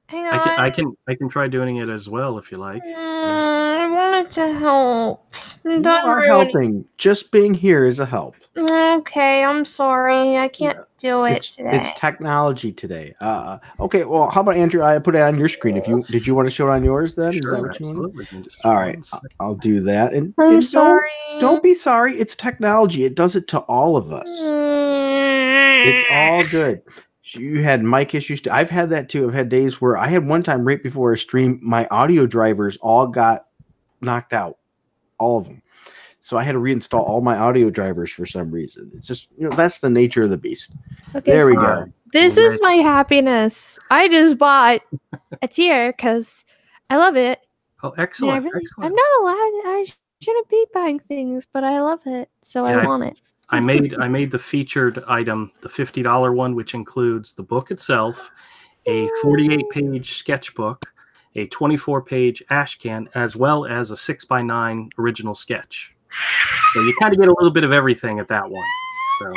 [SPEAKER 4] Hang on.
[SPEAKER 2] I can try doing it as well if you like.
[SPEAKER 4] I wanted to help.
[SPEAKER 3] I'm
[SPEAKER 1] You
[SPEAKER 3] done
[SPEAKER 1] are
[SPEAKER 3] ruining.
[SPEAKER 1] helping. Just being here is a help.
[SPEAKER 3] Okay, I'm sorry. I can't do it today.
[SPEAKER 1] It's technology today. Okay, well, how about Andrew? I put it on your screen. Did you want to show it on yours then? Is that
[SPEAKER 2] Sure,
[SPEAKER 1] what you want?
[SPEAKER 2] absolutely. Give me just
[SPEAKER 1] All
[SPEAKER 2] one
[SPEAKER 1] right,
[SPEAKER 2] second.
[SPEAKER 1] I'll do that. And
[SPEAKER 3] I'm sorry.
[SPEAKER 1] Don't be sorry. It's technology. It does it to all of us. It's all good. You had mic issues too. I've had that too. I've had days where I had one time right before a stream, my audio drivers all got knocked out, all of them. So I had to reinstall all my audio drivers for some reason. It's just, that's the nature of the beast.
[SPEAKER 3] Okay,
[SPEAKER 1] There we
[SPEAKER 3] so
[SPEAKER 1] go.
[SPEAKER 3] this is my happiness. I just bought a tier because I love it.
[SPEAKER 2] Oh,
[SPEAKER 3] And
[SPEAKER 2] excellent.
[SPEAKER 3] I'm
[SPEAKER 2] Excellent.
[SPEAKER 3] not allowed. I shouldn't be buying things, but I love it, so
[SPEAKER 2] Yeah,
[SPEAKER 3] I want it.
[SPEAKER 2] I made the featured item, the $50 one, which includes the book itself, a 48-page sketchbook, a 24-page ash can, as well as a 6x9 original sketch. So you kind of get a little bit of everything at that one. So,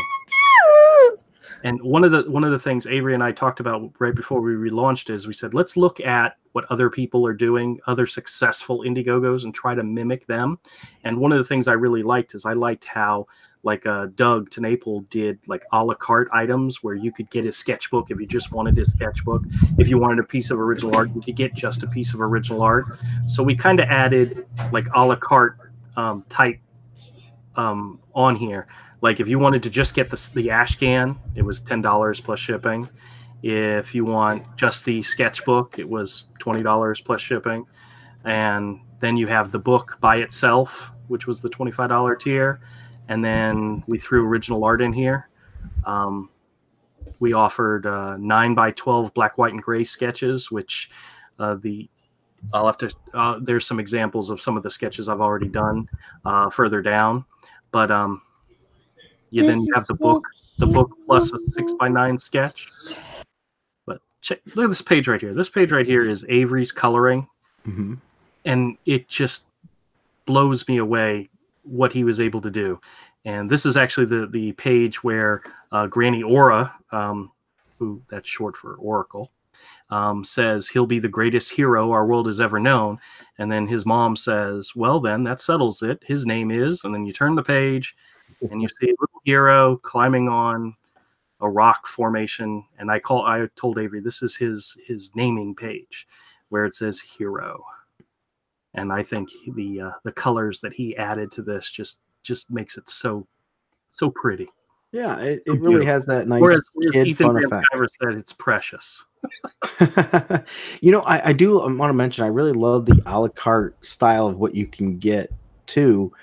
[SPEAKER 2] and one of the things Avery and I talked about right before we relaunched is we said, let's look at what other people are doing, other successful Indiegogos, and try to mimic them. And one of the things I really liked is I liked how Doug Tenaple did like a la carte items where you could get his sketchbook if you just wanted his sketchbook. If you wanted a piece of original art, you could get just a piece of original art. So we kind of added like a la carte type on here. Like if you wanted to just get the ash can, it was $10 plus shipping. If you want just the sketchbook, it was $20 plus shipping. And then you have the book by itself, which was the $25 tier. And then we threw original art in here. We offered 9x12 black, white, and gray sketches, which I'll have to. There's some examples of some of the sketches I've already done further down, but then you have the book plus a 6x9 sketch. But look at this page right here. This page right here is Avery's coloring, and it just blows me away what he was able to do. And this is actually the page where Granny Aura, who that's short for Oracle, says he'll be the greatest hero our world has ever known. And then his mom says, well, then that settles it. His name is, and then you turn the page and you see a little hero climbing on a rock formation. And I told Avery, this is his naming page where it says hero. And I think the colors that he added to this just makes it so pretty.
[SPEAKER 1] Yeah, it really has that nice
[SPEAKER 2] whereas
[SPEAKER 1] kid
[SPEAKER 2] Ethan
[SPEAKER 1] fun
[SPEAKER 2] Van
[SPEAKER 1] effect.
[SPEAKER 2] Sciver said it's precious.
[SPEAKER 1] I do want to mention I really love the a la carte style of what you can get too,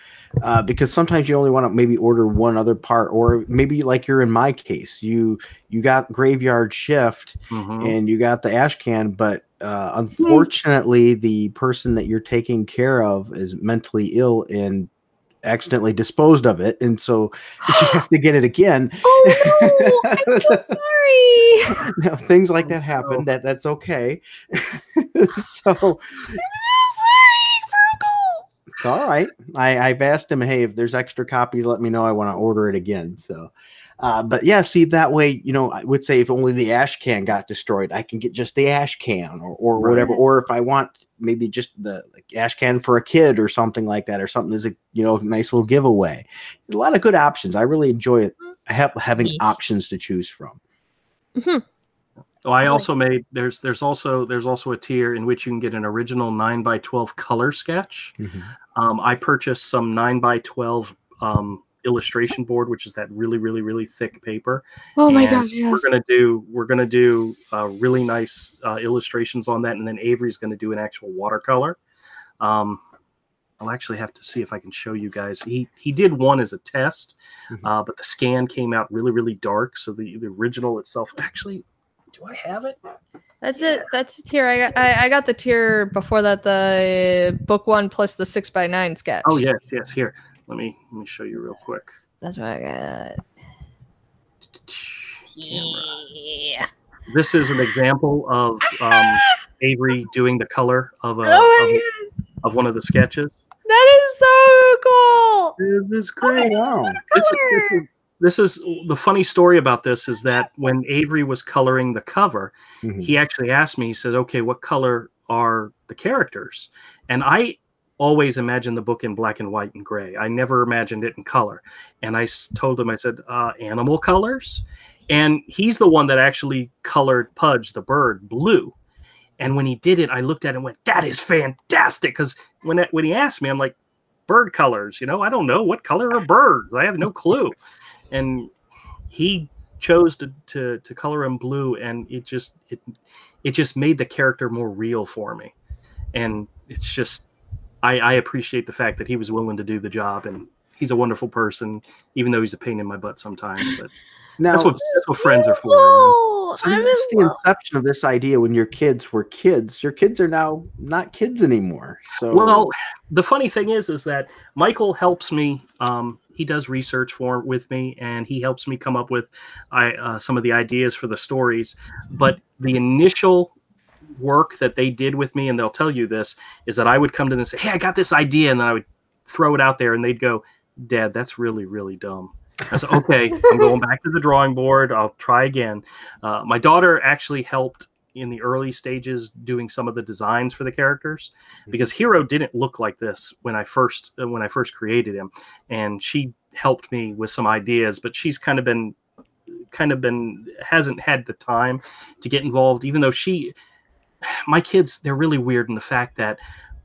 [SPEAKER 1] because sometimes you only want to maybe order one other part, or maybe like you're in my case, you got Graveyard Shift and you got the ash can, but unfortunately the person that you're taking care of is mentally ill and accidentally disposed of it, and so you have to get it again.
[SPEAKER 3] Oh no, I'm so sorry.
[SPEAKER 1] No, things like that happen. That's okay. So it's all right. I've asked him, hey, if there's extra copies, let me know. I want to order it again. So but yeah, see, that way, I would say if only the ash can got destroyed, I can get just the ash can or whatever. Or if I want maybe just the ash can for a kid or something like that, or something as a nice little giveaway. A lot of good options. I really enjoy it. Having options to choose from.
[SPEAKER 2] Oh, I also made there's also a tier in which you can get an original 9x12 color sketch. I purchased some 9x12 illustration board, which is that really thick paper.
[SPEAKER 3] Oh my gosh, yes.
[SPEAKER 2] We're gonna do really nice illustrations on that, and then Avery's gonna do an actual watercolor. I'll actually have to see if I can show you guys. He did one as a test, but the scan came out really dark. So the original itself, actually, do I have it?
[SPEAKER 4] That's it. That's the tier. I got the tier before that, the book 1 plus the 6x9 sketch.
[SPEAKER 2] Oh yes. Here, let me show you real quick.
[SPEAKER 4] That's what I got.
[SPEAKER 2] Camera. Yeah. This is an example of Avery doing the color of one of the sketches.
[SPEAKER 4] That is so cool.
[SPEAKER 2] This is great.
[SPEAKER 1] Oh,
[SPEAKER 2] This is the funny story about this is that when Avery was coloring the cover, he actually asked me, he said, okay, what color are the characters? And I always imagined the book in black and white and gray. I never imagined it in color. And I told him, I said, animal colors? And he's the one that actually colored Pudge, the bird, blue. And when he did it, I looked at it and went, that is fantastic. Because when he asked me, I'm like, bird colors, I don't know. What color are birds? I have no clue. And he chose to color him blue, and it just made the character more real for me. And it's just, I appreciate the fact that he was willing to do the job, and he's a wonderful person, even though he's a pain in my butt sometimes. But
[SPEAKER 1] now,
[SPEAKER 2] that's what friends are for.
[SPEAKER 1] So that's the inception of this idea. When your kids were kids, your kids are now not kids anymore. So,
[SPEAKER 2] well, the funny thing is that Michael helps me. He does research with me, and he helps me come up with some of the ideas for the stories. But the initial work that they did with me, and they'll tell you this, is that I would come to them and say, hey, I got this idea, and then I would throw it out there, and they'd go, Dad, that's really, really dumb. I said, okay, I'm going back to the drawing board. I'll try again. My daughter actually helped in the early stages doing some of the designs for the characters, because Hero didn't look like this when I first created him, and she helped me with some ideas, but she's kind of been hasn't had the time to get involved, even though my kids, they're really weird in the fact that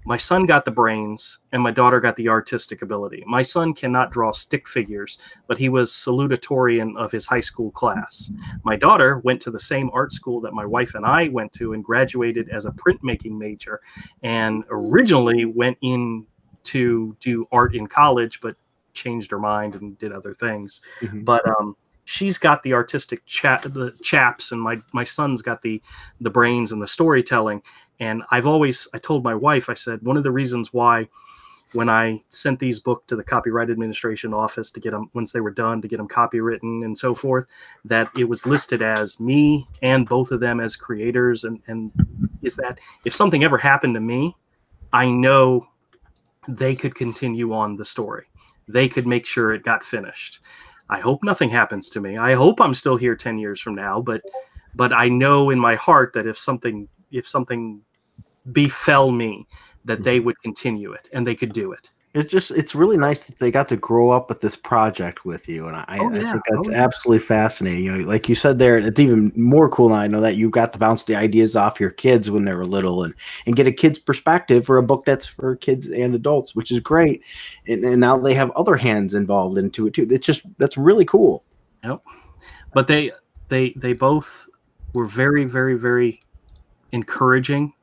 [SPEAKER 2] my son got the brains and my daughter got the artistic ability. My son cannot draw stick figures, but he was salutatorian of his high school class. My daughter went to the same art school that my wife and I went to and graduated as a printmaking major, and originally went in to do art in college, but changed her mind and did other things. Mm-hmm. But she's got the artistic chaps, and my son's got the brains and the storytelling. And I told my wife, I said, one of the reasons why when I sent these books to the Copyright Administration office to get them, once they were done, to get them copywritten and so forth, that it was listed as me and both of them as creators, and is that if something ever happened to me, I know they could continue on the story. They could make sure it got finished. I hope nothing happens to me. I hope I'm still here 10 years from now, but I know in my heart that if something befell me, that they would continue it and they could do it.
[SPEAKER 1] It's really nice that they got to grow up with this project with you, and I think that's absolutely fascinating. Like you said there, it's even more cool now. I know that you got to bounce the ideas off your kids when they were little, and get a kid's perspective for a book that's for kids and adults, which is great. And now they have other hands involved into it too. That's really cool.
[SPEAKER 2] Yep. But they both were very, very, very encouraging,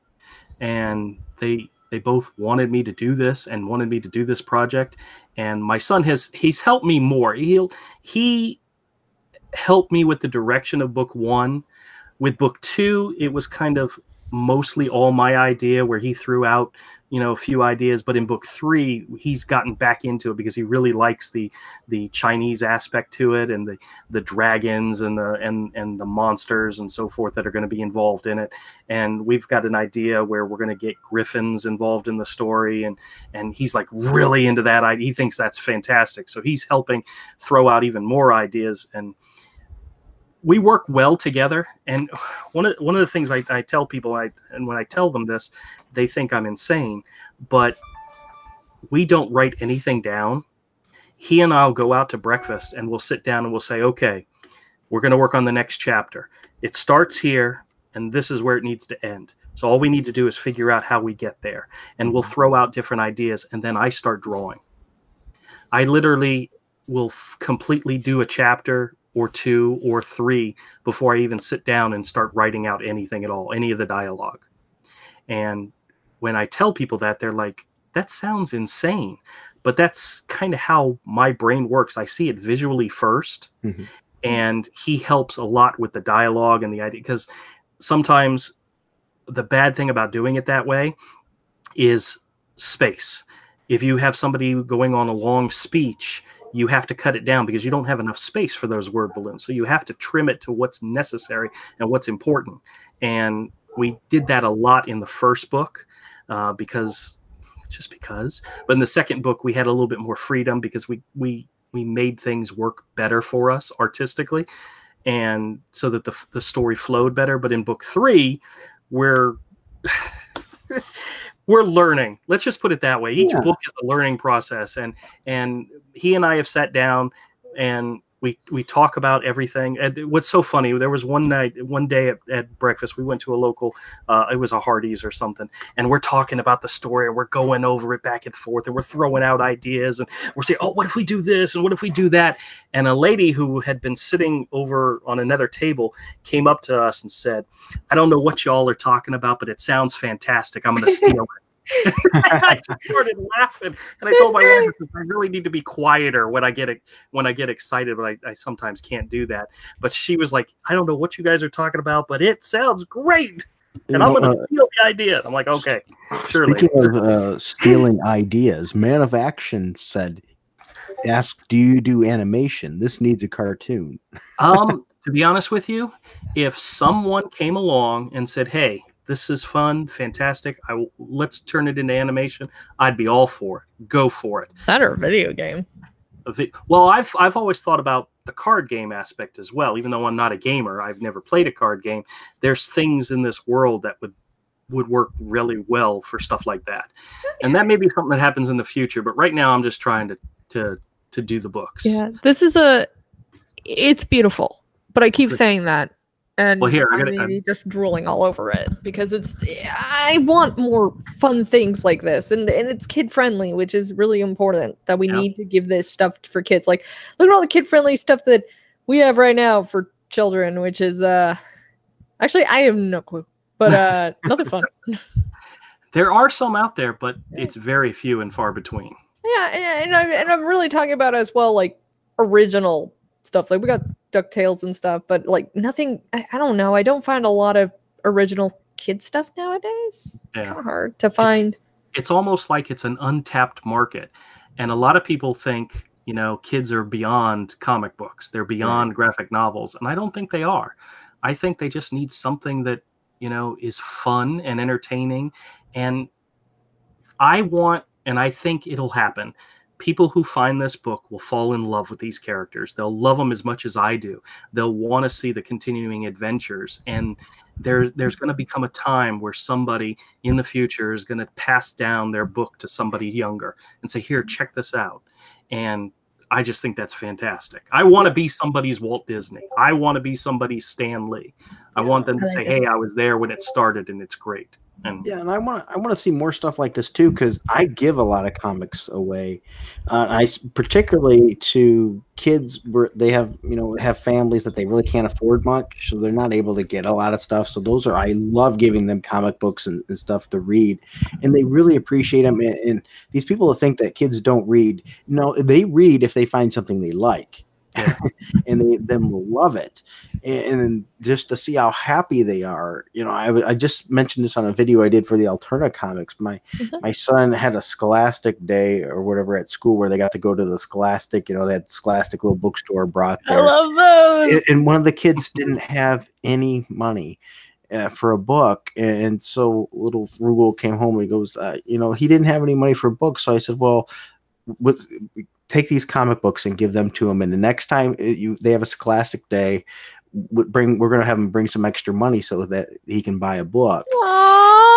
[SPEAKER 2] and they both wanted me to do this and wanted me to do this project. And my son he's helped me more. He helped me with the direction of book 1. With book 2, it was kind of mostly all my idea, where he threw out, a few ideas. But in book 3, he's gotten back into it because he really likes the Chinese aspect to it, and the dragons and the monsters and so forth that are going to be involved in it. And we've got an idea where we're going to get griffins involved in the story, and he's like really into that. He thinks that's fantastic. So he's helping throw out even more ideas, and we work well together. And one of the things I tell people, and when I tell them this, they think I'm insane, but we don't write anything down. He and I'll go out to breakfast, and we'll sit down and we'll say, okay, we're going to work on the next chapter. It starts here, and this is where it needs to end. So all we need to do is figure out how we get there. And we'll throw out different ideas, and then I start drawing. I literally will completely do a chapter or 2 or 3 before I even sit down and start writing out anything at all, any of the dialogue. And when I tell people that, they're like, that sounds insane. But that's kind of how my brain works. I see it visually first. Mm-hmm. And he helps a lot with the dialogue and the idea, because sometimes the bad thing about doing it that way is space. If you have somebody going on a long speech, you have to cut it down because you don't have enough space for those word balloons. So you have to trim it to what's necessary and what's important. And we did that a lot in the first book because. But in the second book, we had a little bit more freedom because we made things work better for us artistically, and so that the story flowed better. But in book 3, we're we're learning. Let's just put it that way. Each
[SPEAKER 1] Yeah.
[SPEAKER 2] book is a learning process, and he and I have sat down and we talk about everything. And what's so funny, there was one day at breakfast, we went to a local, it was a Hardee's or something, and we're talking about the story, and we're going over it back and forth, and we're throwing out ideas, and we're saying, oh, what if we do this, and what if we do that? And a lady who had been sitting over on another table came up to us and said, I don't know what y'all are talking about, but it sounds fantastic. I'm going to steal it. I just started laughing, and I told my wife, I really need to be quieter when I get excited, but I sometimes can't do that. But she was like, I don't know what you guys are talking about, but it sounds great, and I'm going to steal the idea. I'm like, okay, surely.
[SPEAKER 1] Speaking of stealing ideas, Man of Action said, "Ask, do you do animation? This needs a cartoon."
[SPEAKER 2] To be honest with you, if someone came along and said, hey, this is fun, fantastic, let's turn it into animation, I'd be all for it. Go for it.
[SPEAKER 4] That or a video game.
[SPEAKER 2] Well, I've always thought about the card game aspect as well. Even though I'm not a gamer, I've never played a card game. There's things in this world that would work really well for stuff like that. And that may be something that happens in the future, but right now I'm just trying to do the books.
[SPEAKER 4] Yeah, this is it's beautiful, but I keep saying that. And
[SPEAKER 2] well, here,
[SPEAKER 4] I'm just drooling all over it because I want more fun things like this, and it's kid friendly, which is really important. That we need to give this stuff for kids. Like, look at all the kid friendly stuff that we have right now for children, which is actually I have no clue, but nothing fun.
[SPEAKER 2] There are some out there, but it's very few and far between.
[SPEAKER 4] Yeah, and I'm really talking about as well, like original stuff. Like we got DuckTales and stuff, but like nothing. I don't know. I don't find a lot of original kid stuff nowadays. It's kind of hard to find.
[SPEAKER 2] It's almost like it's an untapped market, and a lot of people think, you know, kids are beyond comic books. They're beyond graphic novels, and I don't think they are. I think they just need something that, you know, is fun and entertaining. And I think it'll happen. People who find this book will fall in love with these characters. They'll love them as much as I do. They'll want to see the continuing adventures. And there's going to become a time where somebody in the future is going to pass down their book to somebody younger and say, here, check this out. And I just think that's fantastic. I want to be somebody's Walt Disney. I want to be somebody's Stan Lee. I want them to say, hey, I was there when it started and it's great. And
[SPEAKER 1] I want to see more stuff like this too, because I give a lot of comics away. Particularly to kids where they have families that they really can't afford much, so they're not able to get a lot of stuff. So I love giving them comic books and stuff to read, and they really appreciate them. And these people that think that kids don't read, no, they read if they find something they like. And they will love it, and just to see how happy they are. You know, I just mentioned this on a video I did for the Alterna Comics. My son had a Scholastic day or whatever at school where they got to go to the Scholastic. You know, that Scholastic little bookstore brought there.
[SPEAKER 4] I love those.
[SPEAKER 1] And one of the kids didn't have any money for a book, and so little Frugal came home and he goes, he didn't have any money for books. So I said, well, take these comic books and give them to him, and the next time they have a Scholastic day, we're going to have him bring some extra money so that he can buy a book.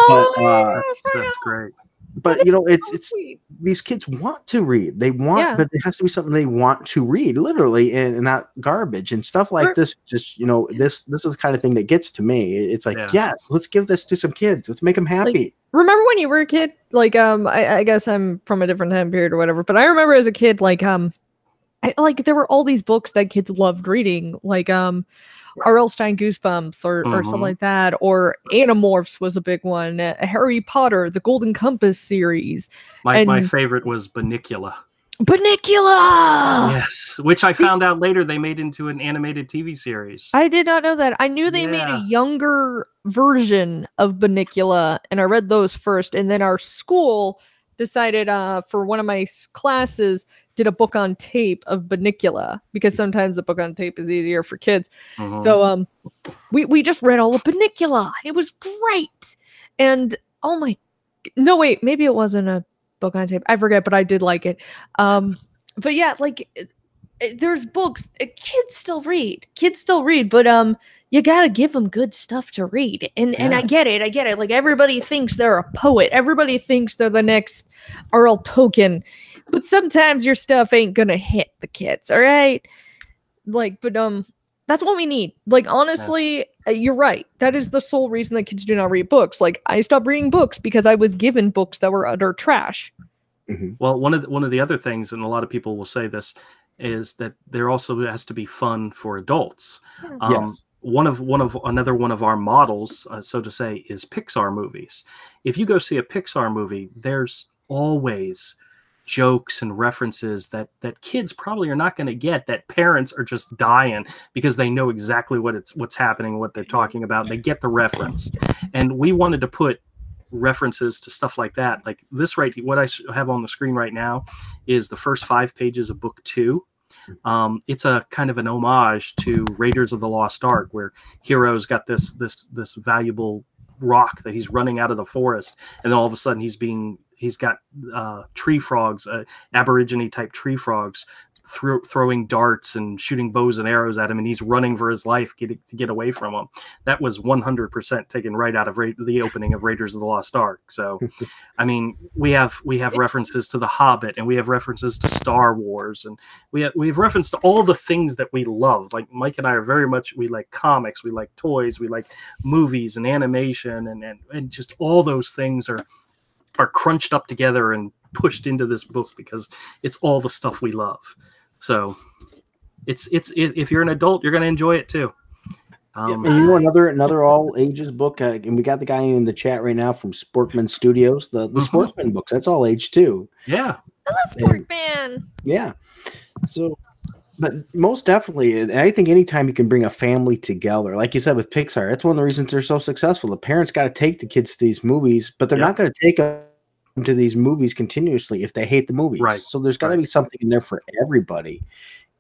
[SPEAKER 2] That's great.
[SPEAKER 1] But it's these kids want to read. They want, but there has to be something they want to read, literally, and not garbage and stuff like this. Just this is the kind of thing that gets to me. It's like, yes, let's give this to some kids. Let's make them happy.
[SPEAKER 4] Like, remember when you were a kid? Like, I guess I'm from a different time period or whatever, but I remember as a kid, like, there were all these books that kids loved reading, like, R.L. Stein Goosebumps or something like that, or Animorphs was a big one. Harry Potter, the Golden Compass series.
[SPEAKER 2] My favorite was Bunnicula.
[SPEAKER 4] Yes,
[SPEAKER 2] which I found out later they made into an animated TV series.
[SPEAKER 4] I did not know that. I knew they made a younger version of Bunnicula, and I read those first, and then our school decided for one of my classes did a book on tape of Bunnicula, because sometimes a book on tape is easier for kids. So we just read all of Bunnicula. It was great. And maybe it wasn't a book on tape. I forget, but I did like it. But yeah, like there's books kids still read, but you gotta give them good stuff to read. And I get it. Like, everybody thinks they're a poet. Everybody thinks they're the next Earl Token. But sometimes your stuff ain't gonna hit the kids, all right? Like, but that's what we need. Like, honestly, you're right. That is the sole reason that kids do not read books. Like, I stopped reading books because I was given books that were utter trash.
[SPEAKER 2] Well, one of the other things, and a lot of people will say this, is that there also has to be fun for adults.
[SPEAKER 1] Yes.
[SPEAKER 2] Another one of our models, so to say, is Pixar movies. If you go see a Pixar movie, there's always jokes and references that kids probably are not going to get, that parents are just dying because they know exactly what's happening, what they're talking about. They get the reference. And we wanted to put references to stuff like that. Like this, what I have on the screen right now is the first 5 pages of book 2. It's a kind of an homage to Raiders of the Lost Ark, where Hero's got this valuable rock that he's running out of the forest, and then all of a sudden he's got tree frogs, Aborigine type tree frogs, throwing darts and shooting bows and arrows at him, and he's running for his life to get away from them. That was 100% taken right out of the opening of Raiders of the Lost Ark. So, I mean, we have references to The Hobbit, and we have references to Star Wars, and we have reference to all the things that we love. Like Mike and I are we like comics, we like toys, we like movies and animation, and just all those things are crunched up together and pushed into this book because it's all the stuff we love. So it's if you're an adult, you're going to enjoy it too.
[SPEAKER 1] And you know, another all ages book, and we got the guy in the chat right now from Sporkman Studios, the Sporkman books. That's all age too.
[SPEAKER 2] Yeah,
[SPEAKER 4] I love Sporkman.
[SPEAKER 1] Yeah. So, but most definitely, and I think anytime you can bring a family together, like you said with Pixar, that's one of the reasons they're so successful. The parents got to take the kids to these movies, but they're not going to take them to these movies continuously if they hate the movies.
[SPEAKER 2] Right.
[SPEAKER 1] So there's got to be something in there for everybody.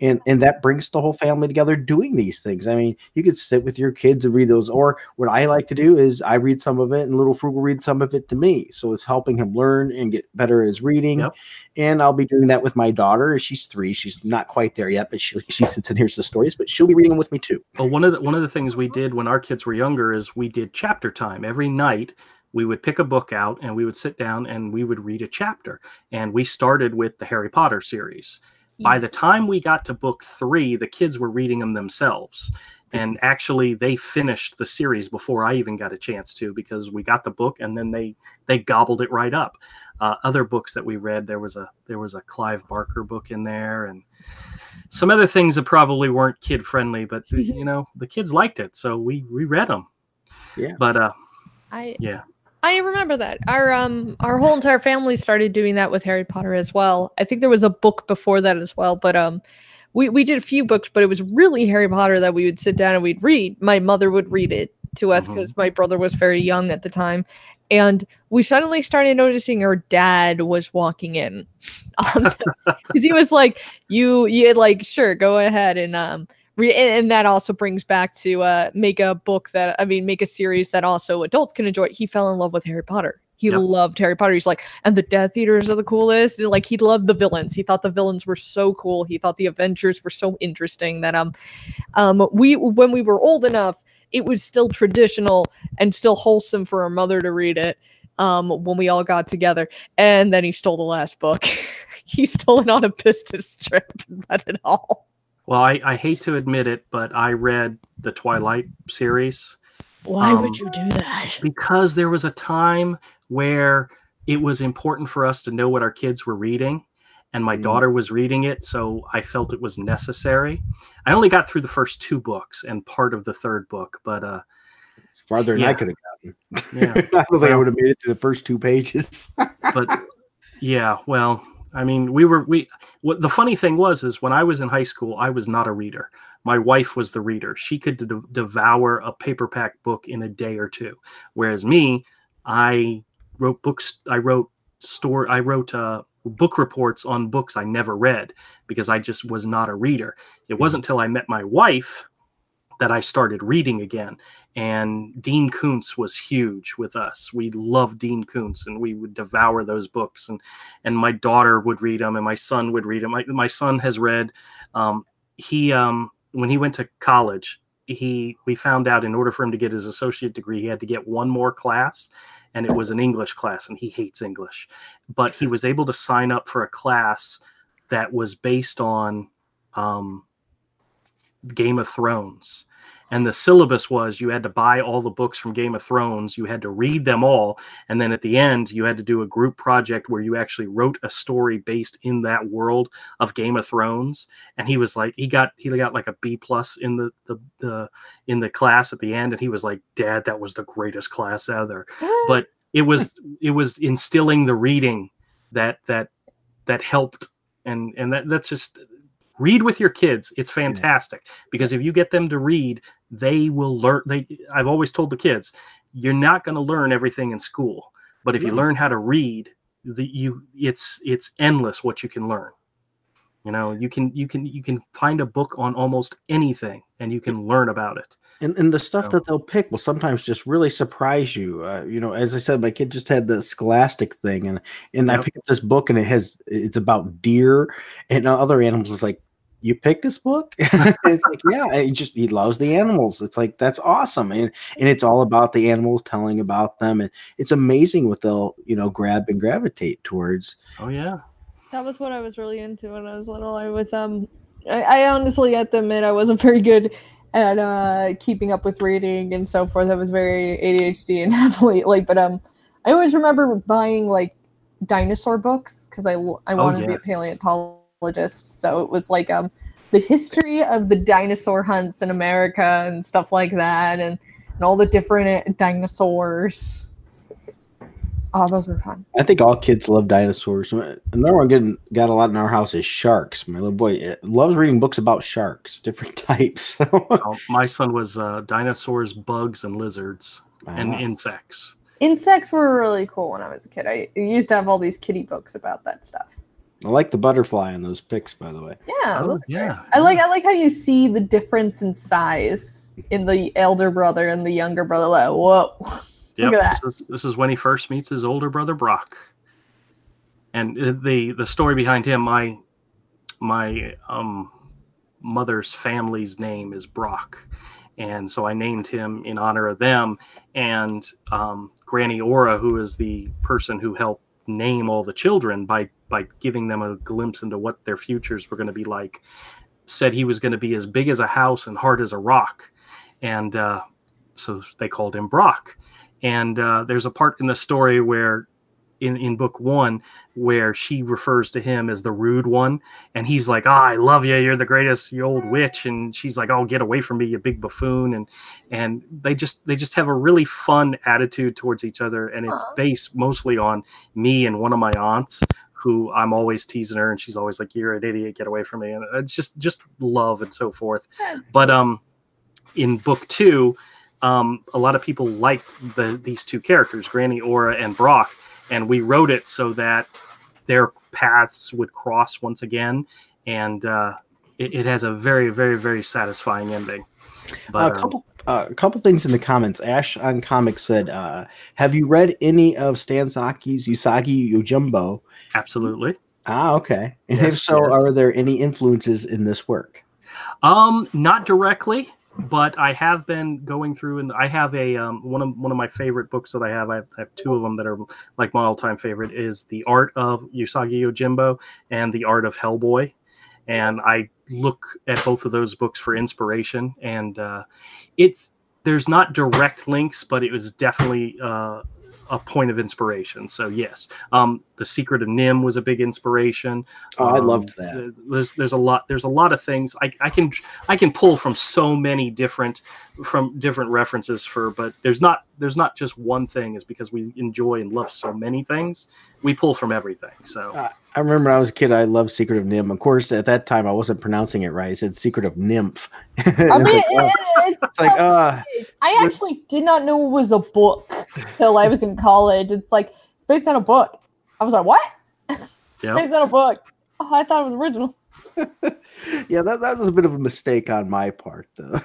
[SPEAKER 1] And that brings the whole family together doing these things. I mean, you could sit with your kids and read those. Or what I like to do is I read some of it and little Frugal reads some of it to me. So it's helping him learn and get better at his reading.
[SPEAKER 2] Yep.
[SPEAKER 1] And I'll be doing that with my daughter. She's 3. She's not quite there yet, but she sits and hears the stories, but she'll be reading them with me too.
[SPEAKER 2] Well, one of the things we did when our kids were younger is we did chapter time every night. We would pick a book out and we would sit down and we would read a chapter. And we started with the Harry Potter series. By the time we got to book 3, the kids were reading them themselves. And actually they finished the series before I even got a chance to, because we got the book and then they gobbled it right up. Other books that we read, there was a Clive Barker book in there and some other things that probably weren't kid friendly, but you know, the kids liked it. So we read them. Yeah. But
[SPEAKER 4] I remember that. Our whole entire family started doing that with Harry Potter as well. I think there was a book before that as well, but we did a few books, but it was really Harry Potter that we would sit down and we'd read. My mother would read it to us because my brother was very young at the time. And we suddenly started noticing her dad was walking in. Because he was like, you like, sure, go ahead and and that also brings back to make a series that also adults can enjoy. He fell in love with Harry Potter. He loved Harry Potter. He's like, and the Death Eaters are the coolest. And like, he loved the villains. He thought the villains were so cool. He thought the Avengers were so interesting that when we were old enough, it was still traditional and still wholesome for our mother to read it when we all got together. And then he stole the last book. He stole it on a business trip and read it all.
[SPEAKER 2] Well, I hate to admit it, but I read the Twilight series.
[SPEAKER 4] Why would you do that?
[SPEAKER 2] Because there was a time where it was important for us to know what our kids were reading, and my daughter was reading it, so I felt it was necessary. I only got through the first 2 books and part of the 3rd book, but
[SPEAKER 1] it's farther than I could have gotten.
[SPEAKER 2] Yeah.
[SPEAKER 1] I don't think I would have made it through the first 2 pages.
[SPEAKER 2] But yeah, well, I mean, what the funny thing is when I was in high school, I was not a reader. My wife was the reader. She could devour a paperback book in a day or 2. Whereas me, I wrote books. I wrote book reports on books I never read because I just was not a reader. It wasn't until I met my wife that I started reading again. And Dean Koontz was huge with us. We loved Dean Koontz and we would devour those books, and my daughter would read them and my son would read them. My son has read, when he went to college, we found out in order for him to get his associate degree, he had to get one more class, and it was an English class, and he hates English. But he was able to sign up for a class that was based on Game of Thrones. And the syllabus was you had to buy all the books from Game of Thrones, you had to read them all, and then at the end you had to do a group project where you actually wrote a story based in that world of Game of Thrones. And he was like, he got like a B+ in the class at the end, and he was like, Dad, that was the greatest class ever. But it was instilling the reading that helped, and that's just read with your kids. It's fantastic because if you get them to read, they will learn. I've always told the kids, you're not going to learn everything in school, but if you learn how to read, it's endless what you can learn. You know, you can find a book on almost anything and you can learn about it.
[SPEAKER 1] And the stuff that they'll pick will sometimes just really surprise you. You know, as I said, my kid just had the Scholastic thing, and I picked up this book, and it's about deer and other animals. It's like, you picked this book? It's like, yeah, he loves the animals. It's like, that's awesome, and it's all about the animals, telling about them, and it's amazing what they'll grab and gravitate towards.
[SPEAKER 2] Oh yeah,
[SPEAKER 4] that was what I was really into when I was little. I was I honestly have to admit I wasn't very good at keeping up with reading and so forth. I was very ADHD and heavily but I always remember buying like dinosaur books because I wanted to be a paleontologist. So it was like the history of the dinosaur hunts in America and stuff like that, and all the different dinosaurs. Oh, those were fun.
[SPEAKER 1] I think all kids love dinosaurs. Another one got a lot in our house is sharks. My little boy loves reading books about sharks, different types.
[SPEAKER 2] My son was dinosaurs, bugs, and lizards, and insects.
[SPEAKER 4] Insects were really cool when I was a kid. I used to have all these kitty books about that stuff.
[SPEAKER 1] I like the butterfly in those pics, by the way.
[SPEAKER 4] Yeah, I like how you see the difference in size in the elder brother and the younger brother. Like, whoa.
[SPEAKER 2] Yep, look at that. This is when he first meets his older brother Brock, and the story behind him. My mother's family's name is Brock, and so I named him in honor of them. And Granny Aura, who is the person who helped name all the children by giving them a glimpse into what their futures were going to be like, said he was going to be as big as a house and hard as a rock, and so they called him Brock. And there's a part in the story where, in book 1, where she refers to him as the rude one, and he's like, I love you, you're the greatest, you old witch, and she's like, oh, get away from me, you big buffoon, and they just have a really fun attitude towards each other, and it's based mostly on me and one of my aunts, who I'm always teasing her, and she's always like, you're an idiot, get away from me, and it's just love and so forth. But in book 2, a lot of people liked these two characters, Granny Aura and Brock, and we wrote it so that their paths would cross once again, and it has a very, very, very satisfying ending. But,
[SPEAKER 1] a couple things in the comments. Ash on Comics said, have you read any of Stan Saki's Usagi Yojimbo?
[SPEAKER 2] Absolutely.
[SPEAKER 1] Okay. And if so, are there any influences in this work?
[SPEAKER 2] Not directly. But I have been going through, and I have a one of my favorite books that I have 2 of them that are like my all-time favorite, is The Art of Usagi Yojimbo and The Art of Hellboy, and I look at both of those books for inspiration, and there's not direct links, but it was definitely a point of inspiration. So yes, The Secret of Nim was a big inspiration.
[SPEAKER 1] I loved that.
[SPEAKER 2] There's a lot of things I can pull from so many different references but there's not just one thing. Is because we enjoy and love so many things, we pull from everything. So
[SPEAKER 1] I remember when I was a kid, I loved Secret of Nim. Of course, at that time I wasn't pronouncing it right. I said Secret of Nymph.
[SPEAKER 4] I mean, it's like I actually did not know it was a book till I was in college. It's like, it's based on a book. I was like, what?
[SPEAKER 2] Yeah.
[SPEAKER 4] Based on a book. Oh, I thought it was original.
[SPEAKER 1] Yeah, that was a bit of a mistake on my part, though.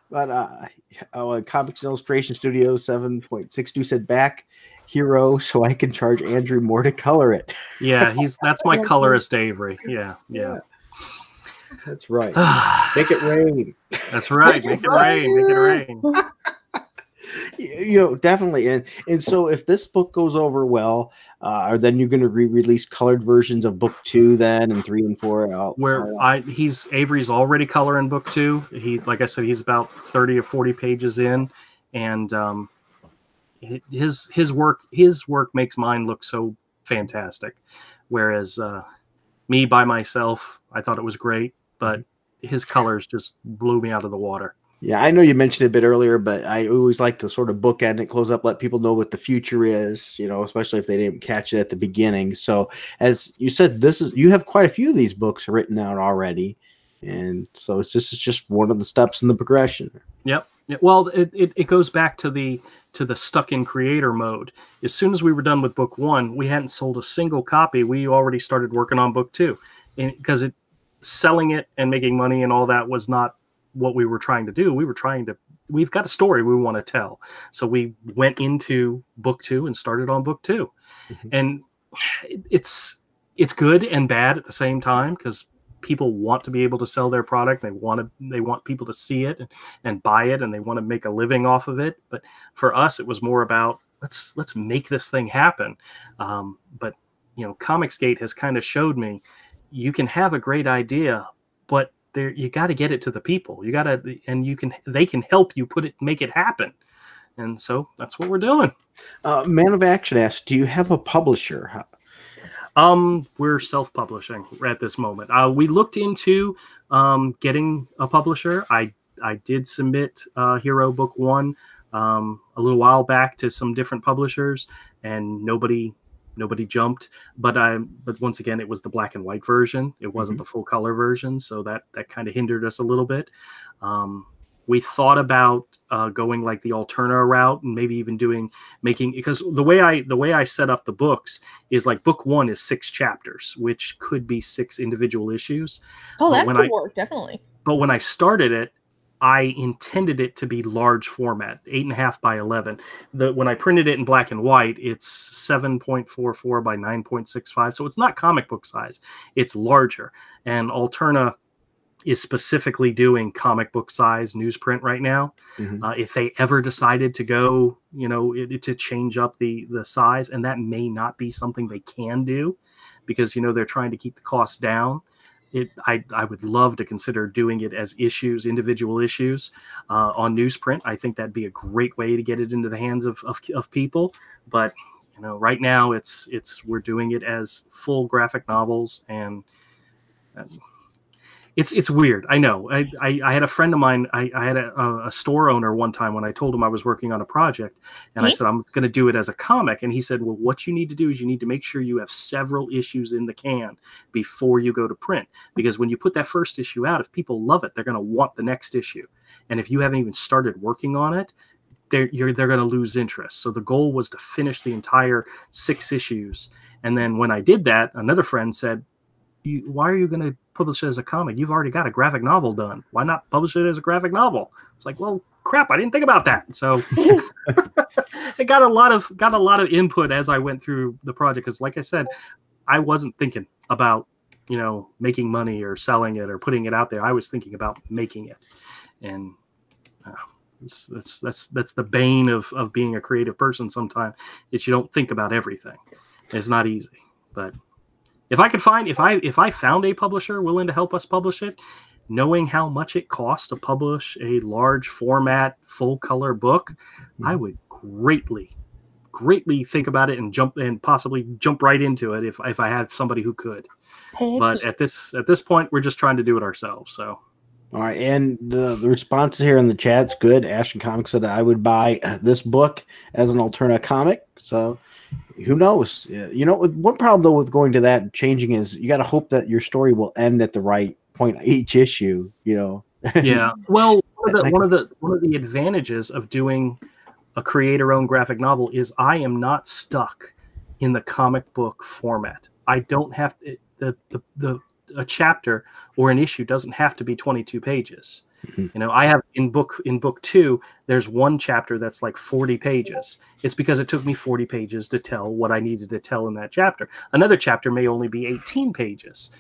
[SPEAKER 1] But Comics and Illustration Studio 7.62 said back hero, so I can charge Andrew more to color it.
[SPEAKER 2] Yeah, that's my colorist Avery. Yeah.
[SPEAKER 1] That's right. Make it rain.
[SPEAKER 2] That's right. Make it rain. Make it rain.
[SPEAKER 1] You know, definitely. And so if this book goes over well, are then you're going to re-release colored versions of book 2 then, and 3 and 4?
[SPEAKER 2] Avery's already coloring book 2. He, like I said, he's about 30 or 40 pages in, and his work makes mine look so fantastic. Whereas me by myself, I thought it was great, but his colors just blew me out of the water.
[SPEAKER 1] Yeah, I know you mentioned it a bit earlier, but I always like to sort of bookend and close up, let people know what the future is, you know, especially if they didn't catch it at the beginning. So as you said, you have quite a few of these books written out already. And so it's just one of the steps in the progression.
[SPEAKER 2] Yep. Well, it goes back to the stuck in creator mode. As soon as we were done with book 1, we hadn't sold a single copy. We already started working on book 2, because selling it and making money and all that was not what we were trying to do. We've got a story we want to tell. So we went into book 2 and started on book 2. And it's good and bad at the same time, because people want to be able to sell their product. They want people to see it and buy it, and they want to make a living off of it. But for us, it was more about let's make this thing happen. But you know, Comicsgate has kind of showed me you can have a great idea, but you got to get it to the people. They can help you make it happen. And so that's what we're doing.
[SPEAKER 1] Man of Action asks, do you have a publisher?
[SPEAKER 2] We're self-publishing at this moment. We looked into getting a publisher. I did submit Hero Book 1 a little while back to some different publishers, and nobody jumped. But once again, it was the black and white version. It wasn't the full color version, so that kind of hindered us a little bit. We thought about going like the Alterna route, and maybe even because the way I set up the books is like book 1 is 6 chapters, which could be 6 individual issues.
[SPEAKER 4] Oh, that could work, definitely.
[SPEAKER 2] But when I started it, I intended it to be large format, 8.5 by 11. When I printed it in black and white, it's 7.44 by 9.65. So it's not comic book size. It's larger. And Alterna is specifically doing comic book size newsprint right now. If they ever decided to go, to change up the size, and that may not be something they can do because, they're trying to keep the costs down. I would love to consider doing it as individual issues on newsprint. I think that'd be a great way to get it into the hands of people. But right now we're doing it as full graphic novels, and it's weird. I know. I had a friend of mine. I had a store owner one time when I told him I was working on a project, and I said I'm going to do it as a comic, and he said, "Well, what you need to do is you need to make sure you have several issues in the can before you go to print, because when you put that first issue out, if people love it, they're going to want the next issue, and if you haven't even started working on it, they're going to lose interest." So the goal was to finish the entire 6 issues, and then when I did that, another friend said, "Why are you going to publish it as a comic? You've already got a graphic novel done. Why not publish it as a graphic novel?" It's like, well, crap, I didn't think about that. So it got a lot of input as I went through the project, because like I said, I wasn't thinking about making money or selling it or putting it out there. I was thinking about making it, and that's the bane of being a creative person. Sometimes is you don't think about everything. It's not easy, but if I found a publisher willing to help us publish it, knowing how much it costs to publish a large format, full color book, I would greatly think about it and possibly jump right into it if I had somebody who could. But at this point, we're just trying to do it ourselves. So.
[SPEAKER 1] All right, and the response here in the chat's good. Ashton Comics said I would buy this book as an Alterna comic. So who knows? One problem though with going to that and changing is you got to hope that your story will end at the right point each issue.
[SPEAKER 2] Yeah. Well, one of the advantages of doing a creator-owned graphic novel is I am not stuck in the comic book format. I don't have a chapter or an issue doesn't have to be 22 pages. I have in book 2, there's one chapter that's like 40 pages. It's because it took me 40 pages to tell what I needed to tell in that chapter. Another chapter may only be 18 pages.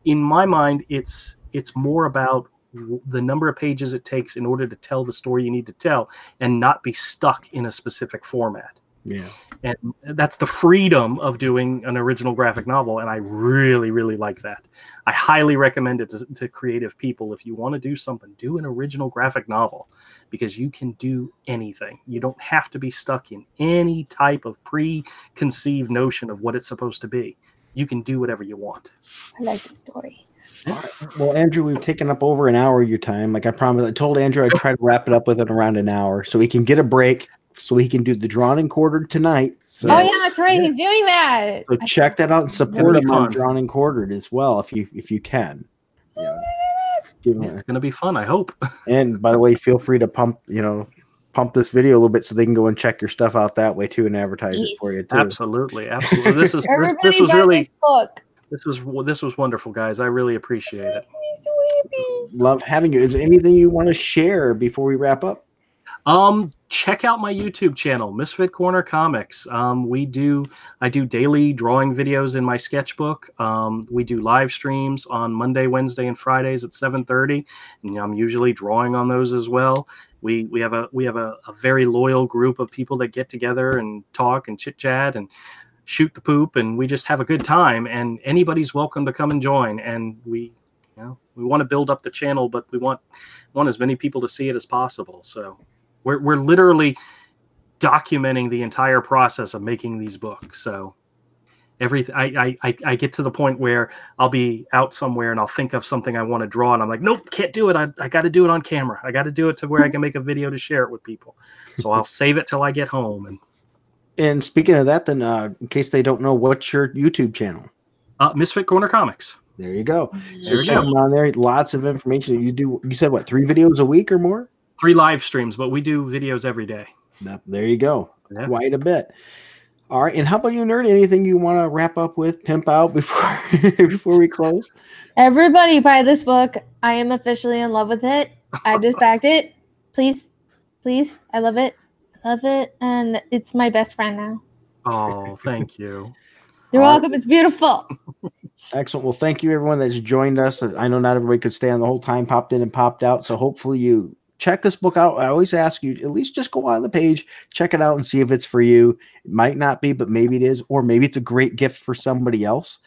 [SPEAKER 2] in my mind, it's more about the number of pages it takes in order to tell the story you need to tell and not be stuck in a specific format.
[SPEAKER 1] Yeah.
[SPEAKER 2] And that's the freedom of doing an original graphic novel. And I really, really like that. I highly recommend it to creative people. If you want to do something, do an original graphic novel, because you can do anything. You don't have to be stuck in any type of preconceived notion of what it's supposed to be. You can do whatever you want.
[SPEAKER 3] I like the story.
[SPEAKER 1] All right. Well, Andrew, we've taken up over an hour of your time. Like I promised, I told Andrew I'd try to wrap it up within around an hour so he can get a break, so he can do the Drawn and Quartered tonight. So,
[SPEAKER 3] Oh yeah, that's right. He's doing that.
[SPEAKER 1] so check that out and support
[SPEAKER 2] It'll be
[SPEAKER 1] him on
[SPEAKER 2] fun.
[SPEAKER 1] Drawn and Quartered as well, if you can. Yeah. Give him
[SPEAKER 2] It's going to be fun, I hope.
[SPEAKER 1] And by the way, feel free to pump this video a little bit so they can go and check your stuff out that way too and advertise it for you too.
[SPEAKER 2] Absolutely. Absolutely. This is
[SPEAKER 3] Everybody
[SPEAKER 2] this was
[SPEAKER 3] buy
[SPEAKER 2] really
[SPEAKER 3] this book.
[SPEAKER 2] this was wonderful, guys. I really appreciate it.
[SPEAKER 3] Makes me so happy.
[SPEAKER 1] Love having you. Is there anything you want to share before we wrap up?
[SPEAKER 2] Check out my YouTube channel, Misfit Corner Comics. I do daily drawing videos in my sketchbook. We do live streams on Monday, Wednesday, and Fridays at 7:30, and I'm usually drawing on those as well. We have a very loyal group of people that get together and talk and chit chat and shoot the poop, and we just have a good time. And anybody's welcome to come and join. And we want to build up the channel, but we want as many people to see it as possible. So we're literally documenting the entire process of making these books. So I get to the point where I'll be out somewhere and I'll think of something I want to draw, and I'm like, nope, can't do it. I got to do it on camera. I got to do it to where I can make a video to share it with people. So I'll save it till I get home.
[SPEAKER 1] And speaking of that, then in case they don't know, what's your YouTube channel?
[SPEAKER 2] Misfit Corner Comics.
[SPEAKER 1] There you go.
[SPEAKER 2] There we
[SPEAKER 1] check
[SPEAKER 2] go.
[SPEAKER 1] them on there. Lots of information. You said what, 3 videos a week or more?
[SPEAKER 2] 3 live streams, but we do videos every day.
[SPEAKER 1] There you go.
[SPEAKER 2] Yeah.
[SPEAKER 1] Quite a bit. All right. And how about you, Nerd? Anything you want to wrap up with, pimp out before before we close?
[SPEAKER 3] Everybody buy this book. I am officially in love with it. I just backed it. Please. I love it. And it's my best friend now.
[SPEAKER 2] Oh, thank you.
[SPEAKER 3] You're welcome. It's beautiful.
[SPEAKER 1] Excellent. Well, thank you, everyone that's joined us. I know not everybody could stay on the whole time, popped in and popped out. So hopefully you check this book out. I always ask you, at least just go on the page, check it out and see if it's for you. It might not be, but maybe it is. Or maybe it's a great gift for somebody else.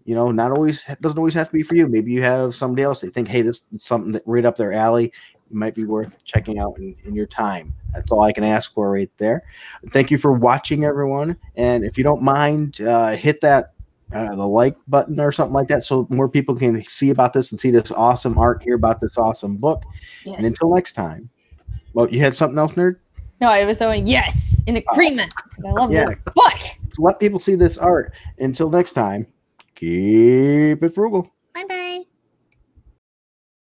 [SPEAKER 1] You know, doesn't always have to be for you. Maybe you have somebody else. They think, hey, this is something that right up their alley. It might be worth checking out in your time. That's all I can ask for right there. Thank you for watching, everyone. And if you don't mind, hit that the like button or something like that so more people can see about this and see this awesome art, hear about this awesome book.
[SPEAKER 3] Yes.
[SPEAKER 1] And until next time. Well, you had something else, Nerd?
[SPEAKER 3] No, I was going, yes, in agreement. 'Cause I love this book.
[SPEAKER 1] Let people see this art. Until next time, keep it frugal.